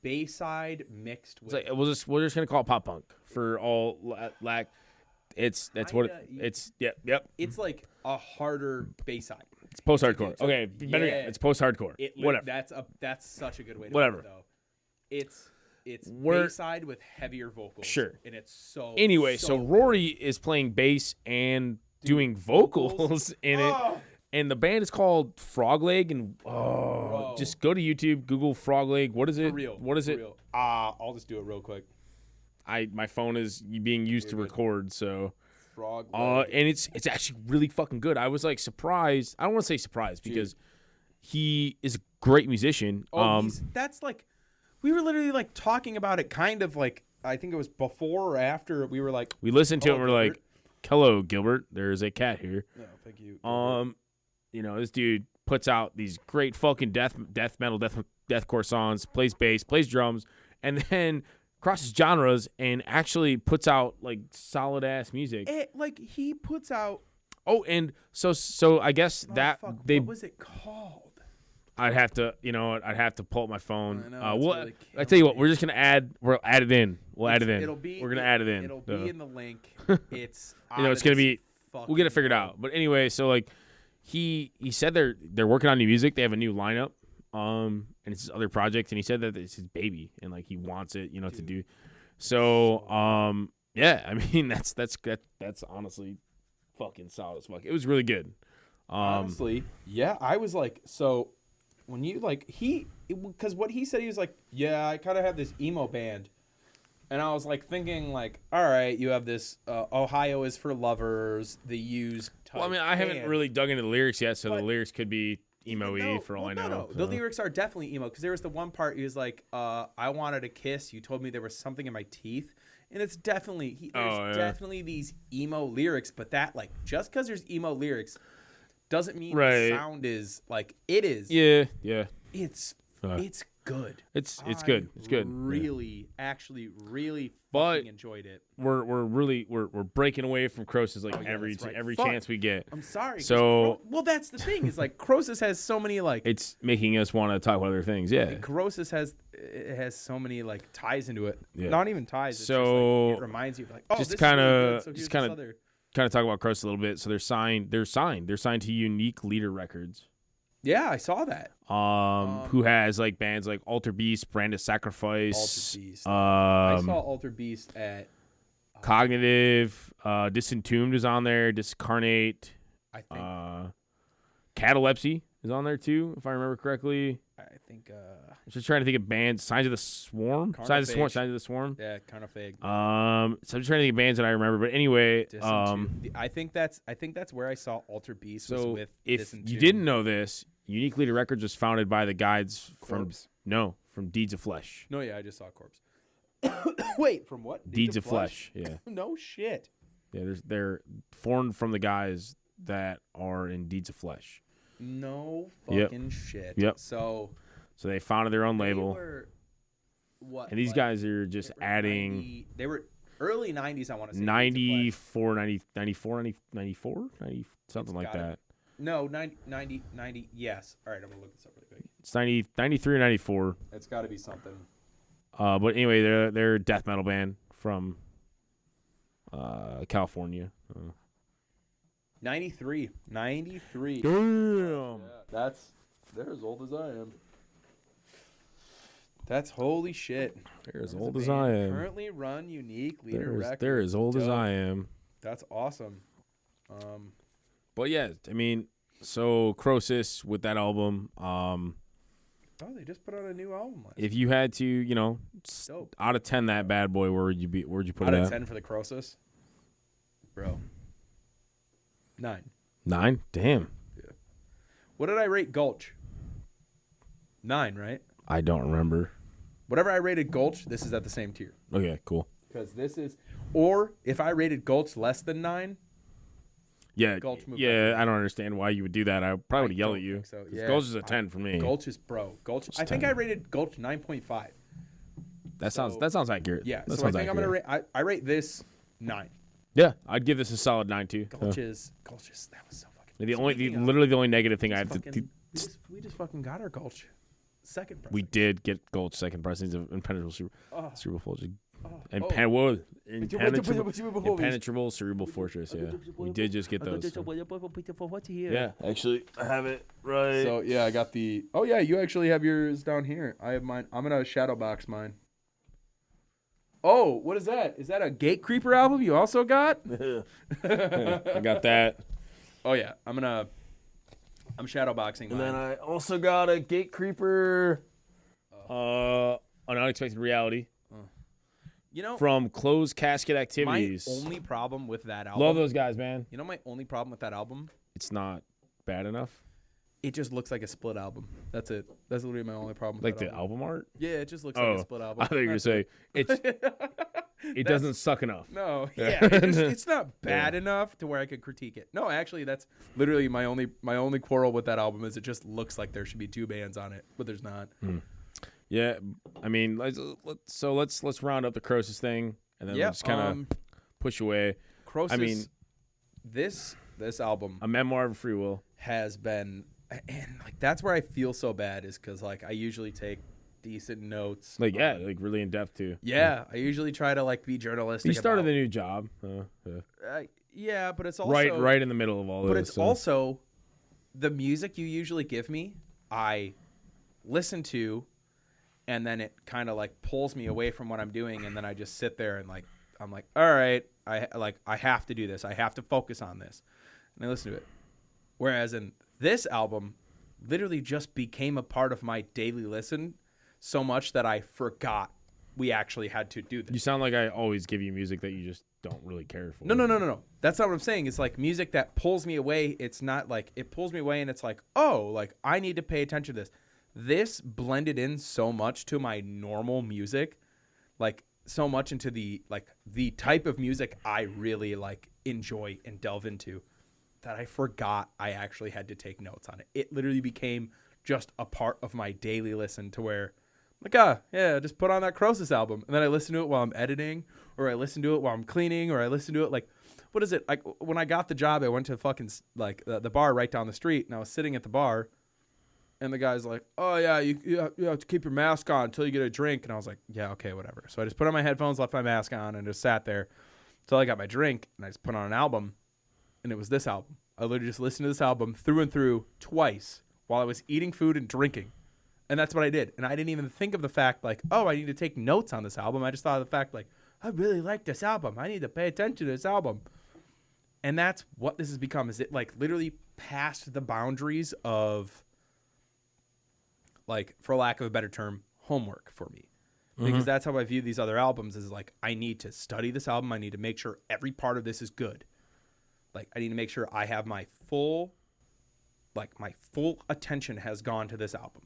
Bayside mixed with... It's like, we're just going to call it pop punk for all lack... That's what it's. Yep. It's like a harder Bayside. It's post-hardcore. Okay, better yet, it's post-hardcore. Whatever. That's such a good way to whatever. put it, though. It's Bayside with heavier vocals. Sure. And it's so. Anyway, so Rory is playing bass and doing vocals in it, and the band is called Frogleg. And just go to YouTube, Google Frogleg. What is it? For real. What is it? Real. I'll just do it real quick. My phone is being used to record, so Frogleg. and it's actually really fucking good. I was like surprised. I don't want to say surprised because he is a great musician. That's like we were literally like talking about it, kind of like I think it was before or after we were like we listened to it. And we're like, "Hello, Gilbert. There's a cat here." No, thank you. Gilbert. This dude puts out these great fucking death metal, deathcore songs. Plays bass, plays drums, and then crosses genres and actually puts out like solid ass music. He puts out. Oh, and so I guess what was it called? I'd have to, I'd have to pull up my phone. I know, I tell you what, we're just gonna we'll add it in. We're gonna add it in. It'll be in the link. It's it's gonna be. We'll get it figured out. But anyway, so like he said they're working on new music. They have a new lineup. And it's his other project, and he said that it's his baby, and like he wants it, to do. So, yeah, I mean that's honestly fucking solid as fuck. It was really good. Honestly, yeah, I was like, so when you like because what he said, he was like, yeah, I kind of have this emo band, and I was like thinking like, all right, you have this Ohio is for lovers, the used. Well, I mean, I haven't really dug into the lyrics yet, so the lyrics could be emo-y for all I know. No. The lyrics are definitely emo because there was the one part he was like, I wanted a kiss. You told me there was something in my teeth. And it's definitely, definitely these emo lyrics. But that, like, just because there's emo lyrics doesn't mean the sound is, like, it is. Yeah. It's good. It's good. It's good. Actually really fucking enjoyed it. We're breaking away from Krosis like every chance we get. I'm sorry. So that's the thing is like Krosis has so many like it's making us want to talk about other things. Yeah. Krosis has so many like ties into it. Yeah. Not even ties. It's so just, like, it reminds you of like just kind of talk about Krosis a little bit. So they're signed to Unique Leader Records. Yeah, I saw that. Who has like bands like Alter Beast, Brand of Sacrifice. Alter Beast. I saw Alter Beast at Cognitive. Disentombed is on there. Discarnate. I think. Catalepsy is on there too, if I remember correctly. I think. I'm just trying to think of bands. Signs of the Swarm. Signs of the Swarm. Yeah, kind of fake. So I'm just trying to think of bands that I remember. But anyway, I think that's where I saw Alter Beast. Was so with if Disintuned. you didn't know this, Unique Leader Records was founded by the guys Corpse? from Deeds of Flesh. No, yeah, I just saw Corpse. Wait, from what? Deeds of Flesh. Yeah. No shit. Yeah, they're formed from the guys that are in Deeds of Flesh. No Yep. fucking shit. Yep. So they founded their own they label. were, what? And these like, guys are just they were adding 90 they were early 90s, I want to say. 94, 90, 94, 94, 90, something like gotta- that. No, 90, yes. All right, I'm going to look this up really quick. It's 93 or 94. It's got to be something. But anyway, they're a death metal band from California. 93. 93. Damn. They're as old as I am. That's holy shit. They're as There's a old as band I am. Currently run Unique Leader Records. They're as old as Dope. I am. That's awesome. But yeah, I mean, so Krosis with that album. Oh, they just put out a new album. If you had to, Dope. out of 10, that bad boy, where'd you put Out it of at? 10 for the Krosis? Bro. 9. 9? Damn. What did I rate Gulch? 9, right? I don't remember. Whatever I rated Gulch, this is at the same tier. Okay, cool. Because this is, or if I rated Gulch less than 9, Yeah, Gulch moved yeah. up. I don't understand why you would do that. I probably would yell don't at you. think so. 'Cause Yeah. Gulch is a 10 for me. Gulch is Gulch. I think 10. I rated Gulch 9.5. That sounds accurate. Yeah, that so I sounds think I'm accurate. gonna rate. I rate this 9. Yeah, I'd give this a solid 9 too. Gulch is that was so fucking. Literally the only negative thing I have to. We just fucking got our Gulch second. We did get Gulch second pressings of Impenetrable Cerebral Fortress. Impenetrable Cerebral Fortress. Yeah, we did just get those. Yeah, actually, I have it right. So yeah, I got the. Oh yeah, you actually have yours down here. I have mine. I'm gonna shadow box mine. Oh, what is that? Is that a Gate Creeper album you also got? I got that. Oh yeah, I'm shadow boxing mine. And then I also got a Gate Creeper, an Unexpected Reality. From Closed Casket Activities. My only problem with that album. Love those guys, man. You know my only problem with that album? It's not bad enough. It just looks like a split album. That's it. That's literally my only problem with Like that the album art? Yeah, it just looks like a split album. I thought you were going to say it doesn't suck enough. No, yeah, it's not bad enough to where I could critique it. No, actually, that's literally my only quarrel with that album is it just looks like there should be 2 bands on it, but there's not. Yeah, I mean, let's round up the Krosis thing, and then we'll just kind of push away. Krosis. I mean, this album, A Memoir of Free Will, has been, and like that's where I feel so bad is because like I usually take decent notes. like really in depth too. Yeah, I usually try to like be journalistic. He started about, a new job. yeah, but it's also right in the middle of all this. But it's also the music you usually give me. I listen to. And then it kind of like pulls me away from what I'm doing, and then I just sit there and like I'm like, all right, I have to do this. I have to focus on this, and I listen to it. Whereas in this album, literally just became a part of my daily listen so much that I forgot we actually had to do this. You sound like I always give you music that you just don't really care for. No. That's not what I'm saying. It's like music that pulls me away. It's not like it pulls me away, and it's like, oh, like I need to pay attention to this. This blended in so much to my normal music, like so much into the type of music I really like enjoy and delve into that I forgot I actually had to take notes on it. It literally became just a part of my daily listen to where like, just put on that Krosis album. And then I listen to it while I'm editing, or I listen to it while I'm cleaning, or I listen to it like, what is it? Like when I got the job, I went to fucking like the bar right down the street, and I was sitting at the bar. And the guy's like, oh, yeah, you have to keep your mask on until you get a drink. And I was like, yeah, okay, whatever. So I just put on my headphones, left my mask on, and just sat there until I got my drink. And I just put on an album, and it was this album. I literally just listened to this album through and through twice while I was eating food and drinking. And that's what I did. And I didn't even think of the fact, like, oh, I need to take notes on this album. I just thought of the fact, like, I really like this album. I need to pay attention to this album. And that's what this has become. Is it, like, literally past the boundaries of like, for lack of a better term, homework for me. Because that's how I view these other albums is like, I need to study this album. I need to make sure every part of this is good. Like, I need to make sure I have my full attention has gone to this album.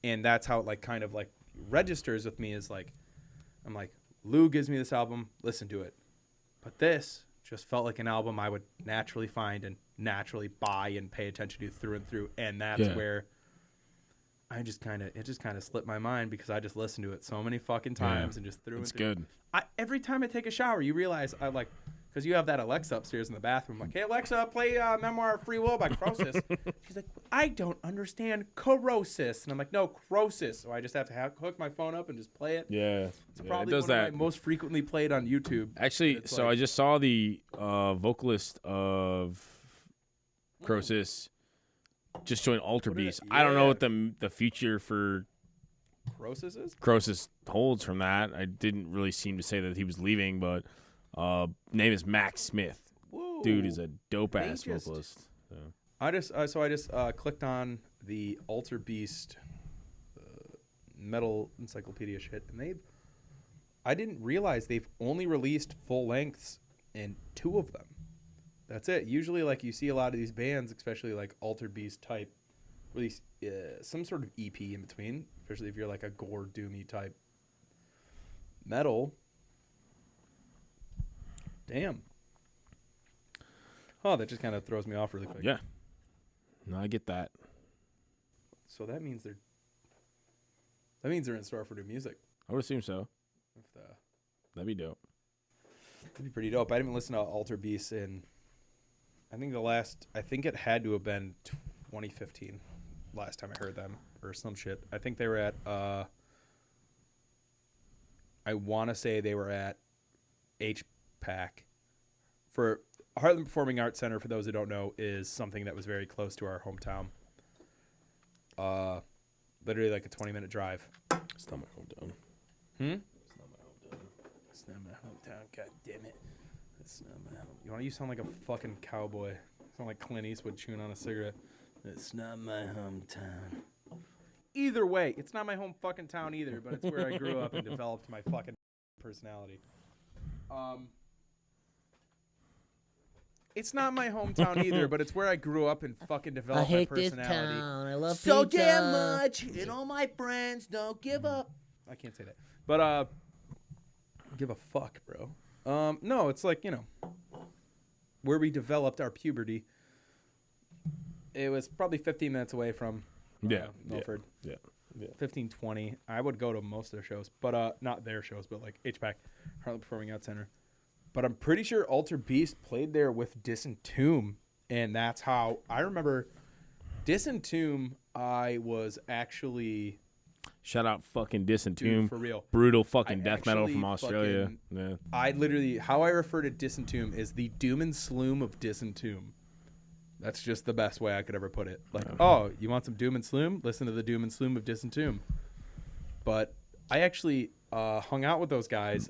And that's how it like kind of like registers with me is like, I'm like, Lou gives me this album, listen to it. But this just felt like an album I would naturally find and naturally buy and pay attention to through and through. And that's where it just kind of slipped my mind because I just listened to it so many fucking times and just through and through. It's good. Every time I take a shower, you realize I like, because you have that Alexa upstairs in the bathroom. Like, hey, Alexa, play Memoir of Free Will by Krosis. She's like, I don't understand Krosis. And I'm like, no, Krosis. So I just have to hook my phone up and just play it. Yeah. It's probably one of my most frequently played on YouTube. Actually, so like, I just saw the vocalist of Krosis just joined Alter Beast. I don't know what the future for Krosis holds from that. I didn't really seem to say that he was leaving, but name is Max Smith. Whoa. Dude is a dope ass vocalist. So. I just clicked on the Alter Beast metal encyclopedia shit, and I didn't realize they've only released full lengths in 2 of them. That's it. Usually, like, you see a lot of these bands, especially like Alter Beast type, release some sort of EP in between, especially if you're like a gore doomy type metal. Damn. Oh, that just kind of throws me off really quick. Yeah. No, I get that. So that means they're in store for new music. I would assume so. That'd be dope. That'd be pretty dope. I didn't listen to Alter Beast in, I think it had to have been 2015 last time I heard them or some shit. I think they were at, I want to say they were at HPAC. For Heartland Performing Arts Center, for those who don't know, is something that was very close to our hometown. Literally like a 20-minute drive. It's not my hometown. It's not my hometown. It's not my hometown. God damn it. It's not my hometown. You sound like a fucking cowboy. You sound like Clint Eastwood chewing on a cigarette. It's not my hometown. Either way, it's not my home fucking town either, but it's where I grew up and developed my fucking personality. It's not my hometown either, but it's where I grew up and fucking developed my personality. I hate this town. I love so pizza. damn much, and all my friends don't give up. I can't say that, but give a fuck, bro. No, it's like, where we developed our puberty. It was probably 15 minutes away from Milford. Yeah. 15, 20. I would go to most of their shows, but not their shows, but like HPAC, Heartland Performing Arts Center. But I'm pretty sure Alter Beast played there with Disentomb, and that's how I remember Disentomb. I was actually shout out fucking Disentomb, for real, brutal fucking death metal from Australia. Yeah, I literally how I refer to Disentomb is the doom and sloom of Disentomb. That's just the best way I could ever put it. Like, oh, you want some doom and sloom? Listen to the doom and sloom of Disentomb. But I actually hung out with those guys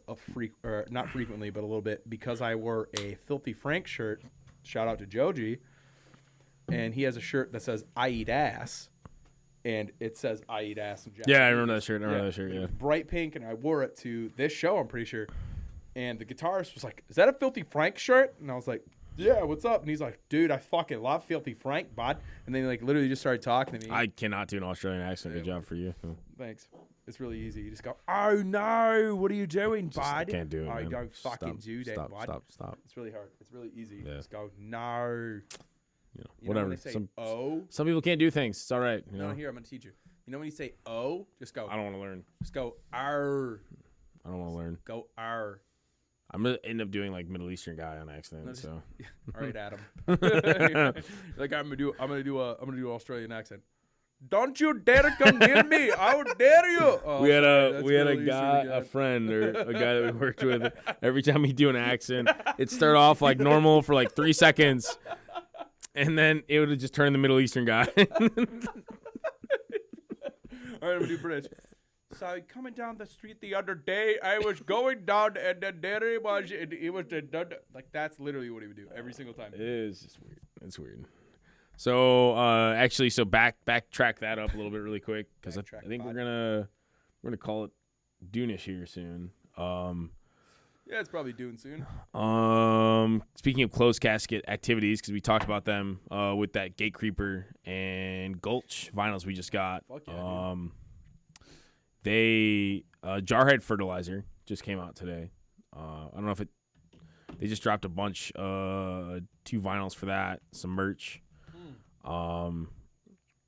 not frequently, but a little bit, because I wore a Filthy Frank shirt. Shout out to Joji. And he has a shirt that says "I eat ass," and it says "I eat ass" in Japanese. Yeah, I remember that shirt. Yeah. Bright pink, and I wore it to this show, I'm pretty sure. And the guitarist was like, "Is that a Filthy Frank shirt?" And I was like, "Yeah, what's up?" And he's like, "Dude, I fucking love Filthy Frank, bud." And then like literally just started talking to me. I cannot do an Australian accent. Good job for you. Thanks. It's really easy. You just go, "Oh no, what are you doing, bud?" I can't do it. I man. don't fucking do that, bud. Stop. It's really hard. It's really easy. Yeah. Just go, "No." Whatever. When they say, some people can't do things. It's all right. No, here, I'm going to teach you. You know when you say "oh," just go. I don't want to learn. Just go, "Arr." I don't want to learn. Go, "Arr." I'm gonna end up doing like Middle Eastern guy on accident. So. All right, Adam. Like I'm gonna do an Australian accent. Don't you dare to come near me! How dare you! Oh, we had a guy, a friend, or a guy that we worked with. Every time he'd do an accent, it'd start off like normal for like 3 seconds, and then it would just turn the Middle Eastern guy. All right, I'm gonna do British. So coming down the street the other day, I was going down, and then there he was, and he was like that's literally what he would do every single time. It is just weird. It's weird. So actually, backtrack that up a little bit really quick because I Backtrack think pod. we're gonna call it Dune-ish here soon. Yeah, it's probably doing soon. Speaking of closed casket activities, because we talked about them with that Gate Creeper and Gulch vinyls we just got. Fuck yeah, dude. They Jarhead Fertilizer just came out today. I don't know if they just dropped a bunch, 2 vinyls for that, some merch.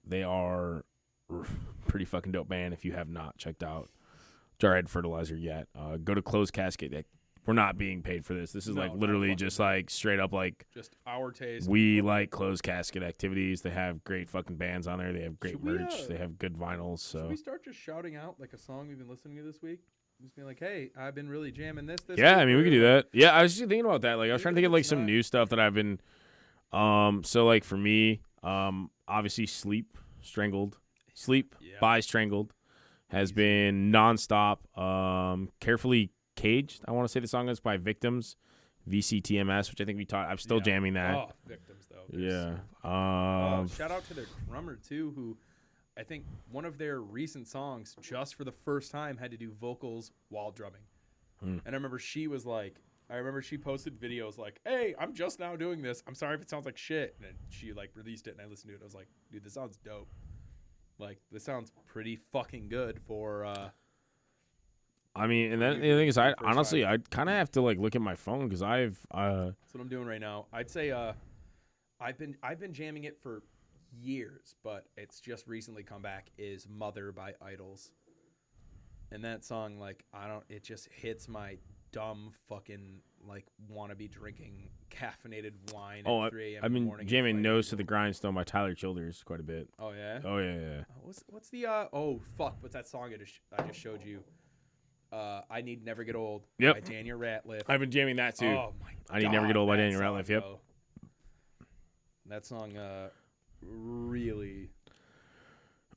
They are pretty fucking dope band. If you have not checked out Jarhead Fertilizer yet, go to Closed Casket. We're not being paid for this. This is No, like not literally fucking just no. like straight up like Just our taste. we like Closed Casket activities. They have great fucking bands on there. They have great Should we, merch. They have good vinyls. Should So we start just shouting out like a song we've been listening to this week? Just being like, hey, I've been really jamming this. yeah, week," I mean we or, could do like, that. Yeah, I was just thinking about that. Like I was trying to think of Even if like it's some not- new stuff that I've been. So like for me, obviously Sleep Yeah. by Strangled has been nonstop. Carefully Caged, I want to say the song is by Victims, VCTMS, which I think we taught. I'm still Yeah. jamming that. Oh, Victims though. They're Yeah. so fucking- shout out to their drummer too, who I think one of their recent songs, just for the first time, had to do vocals while drumming. And I remember she posted videos like, "Hey, I'm just now doing this. I'm sorry if it sounds like shit." And then she like released it, and I listened to it. I was like, "Dude, this sounds dope. Like, this sounds pretty fucking good for." I mean, and then You- the thing is, I first honestly, time. I kind of have to like look at my phone because That's what I'm doing right now. I'd say I've been jamming it for years, but it's just recently come back. Is "Mother" by Idols, and that song it just hits my dumb fucking like want to be drinking caffeinated wine at 3 a.m. I've in the been morning. and jamming fighting "Nose to people. the Grindstone" by Tyler Childers quite a bit. Oh yeah. Oh yeah. What's the what's that song I just showed you? I Need Never Get Old Yep. by Daniel Ratliff. I've been jamming that too. Oh my I Need Never Get Old by that Daniel song, Ratliff, yep. bro. That song really.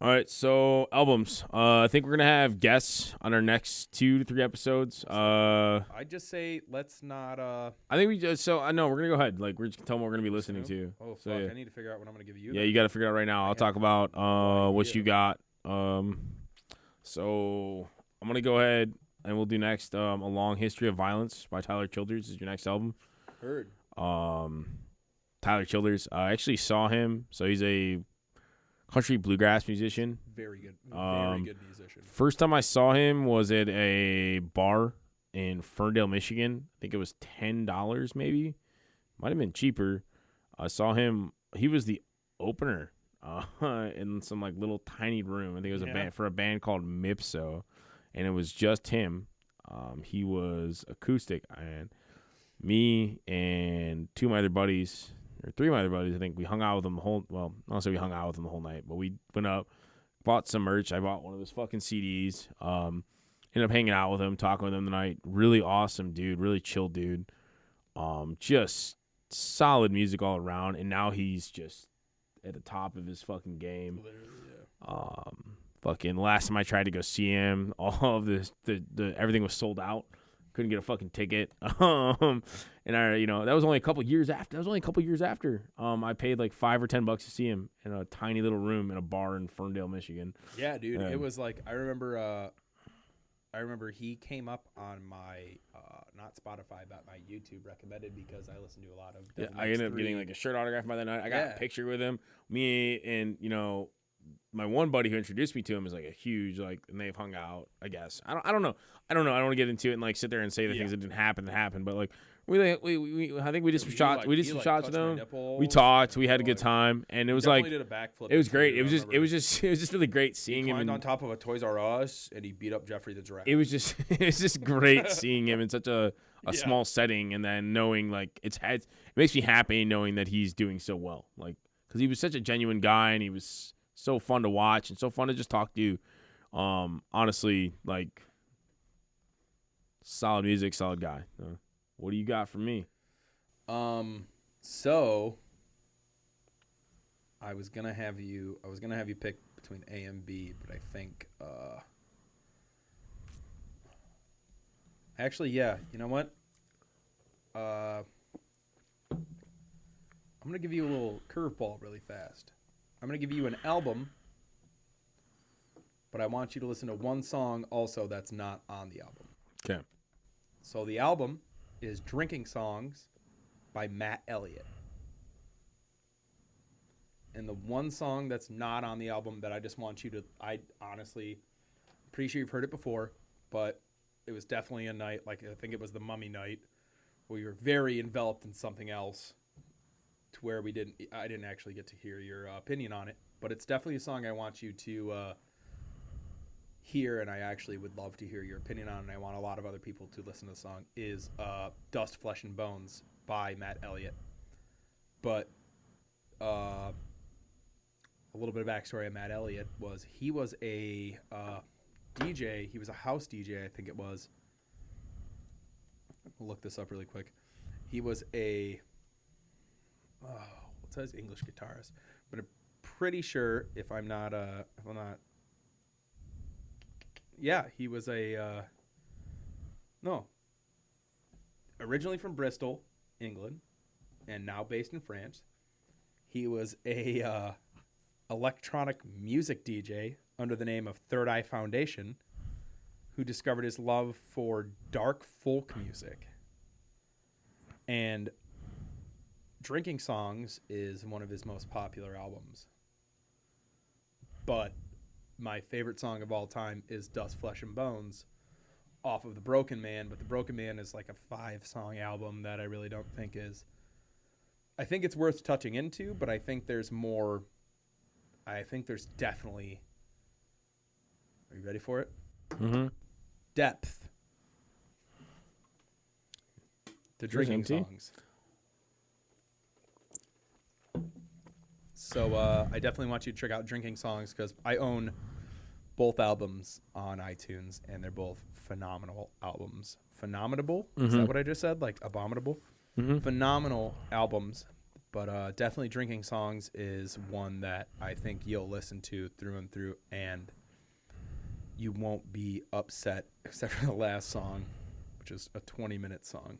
All right, so albums. I think we're gonna have guests on our next 2 to 3 episodes. I'd just say let's not I think we just I know we're gonna go ahead. Like we're just gonna tell them what we're gonna be listening to. Oh fuck, So, yeah. I need to figure out what I'm gonna give you. Yeah, then. you got to figure it out right now. I'll have talk about what idea. you got. So I'm gonna go ahead and we'll do next. A Long History of Violence by Tyler Childers is your next album. Heard. Tyler Childers. I actually saw him. So he's a country bluegrass musician. Very good. Very good musician. First time I saw him was at a bar in Ferndale, Michigan. I think it was $10 maybe. Might have been cheaper. I saw him. He was the opener in some like little tiny room. I think it was a band called Mipso, and it was just him. He was acoustic, and me and 2 of my other buddies, or 3 of my other buddies, I think we hung out with him the whole. Well, I don't say we hung out with him the whole night, but we went up, bought some merch. I bought one of his fucking CDs. Ended up hanging out with him, talking with him tonight. Really awesome dude, really chill dude. Just solid music all around, and now he's just at the top of his fucking game. Literally, yeah. Fucking last time I tried to go see him, all of the everything was sold out. Couldn't get a fucking ticket. And that was only a couple years after. I paid like $5 or $10 to see him in a tiny little room in a bar in Ferndale, Michigan. Yeah, dude. Yeah. It was like I remember he came up on my not Spotify but my YouTube recommended because I listened to a lot of. Yeah, Devil I Mix ended up 3. getting like a shirt autograph by that night. I got Yeah. a picture with him. Me and my one buddy who introduced me to him is like a huge and they've hung out. I guess I don't know. I don't want to get into it and like sit there and say the things that didn't happen that happened. But like I think we did some shots. We did some shots with him. We talked. We had a good time, and it was like did a backflip. it was great. too, It I was remember. just really great He seeing him. climbed on And top of a Toys R Us and he beat up Jeffrey the Giraffe. it was just great seeing him in such a Yeah. small setting, and then knowing like it makes me happy knowing that he's doing so well. Like because he was such a genuine guy, and he was so fun to watch and so fun to just talk to. Honestly, like solid music, solid guy. What do you got for me? So I was gonna have you pick between A and B, but I think actually, yeah, you know what? I'm going to give you a little curveball really fast. I'm going to give you an album, but I want you to listen to one song also that's not on the album. Okay. So the album is Drinking Songs by Matt Elliott. And the one song that's not on the album that I just want you to, I honestly, pretty sure you've heard it before, but it was definitely a night, like I think it was the Mummy night, where you were very enveloped in something else to where I didn't actually get to hear your opinion on it. But it's definitely a song I want you to hear, and I actually would love to hear your opinion on, and I want a lot of other people to listen to the song, is Dust, Flesh, and Bones by Matt Elliott. But a little bit of backstory on Matt Elliott was he was a DJ. He was a house DJ, I think it was. I'll look this up really quick. He was what's his English guitarist? But I'm pretty sure if I'm not, yeah, he was originally from Bristol, England, and now based in France. He was a electronic music DJ under the name of Third Eye Foundation, who discovered his love for dark folk music. And Drinking Songs is one of his most popular albums. But my favorite song of all time is Dust, Flesh, and Bones off of The Broken Man. But The Broken Man is like a 5-song album that I really don't think is... I think it's worth touching into, but I think there's more... I think there's definitely... Are you ready for it? Mm-hmm. Depth. The Drinking Songs. So I definitely want you to check out Drinking Songs because I own both albums on iTunes, and they're both phenomenal albums. Phenomenable? Mm-hmm. Is that what I just said? Like abominable? Mm-hmm. Phenomenal albums. But definitely Drinking Songs is one that I think you'll listen to through and through, and you won't be upset except for the last song, which is a 20-minute song.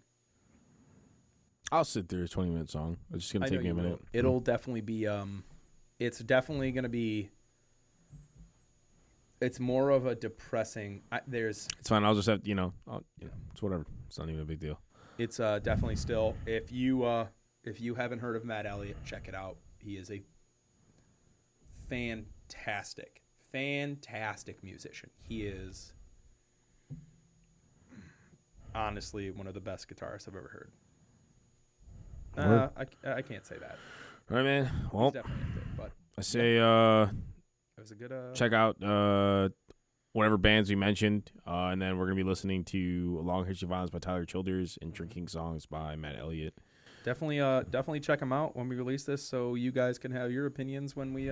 I'll sit through a 20-minute song. It's just going to take me a minute. It'll definitely be, it's definitely going to be, it's more of a depressing, It's fine. I'll just have, it's whatever. It's not even a big deal. It's definitely still, if you haven't heard of Matt Elliott, check it out. He is a fantastic musician. He is honestly one of the best guitarists I've ever heard. I can't say that. All right, man. Well, He's definitely up there, but I say it was a good. check out whatever bands we mentioned, and then we're going to be listening to A Long History of Violence by Tyler Childers and Drinking Songs by Matt Elliott. Definitely check them out when we release this, so you guys can have your opinions when we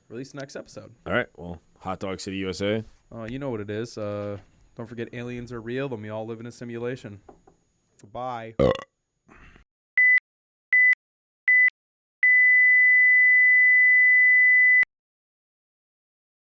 release the next episode. All right. Well, Hot Dog City, USA. You know what it is. Don't forget aliens are real, and we all live in a simulation. Goodbye.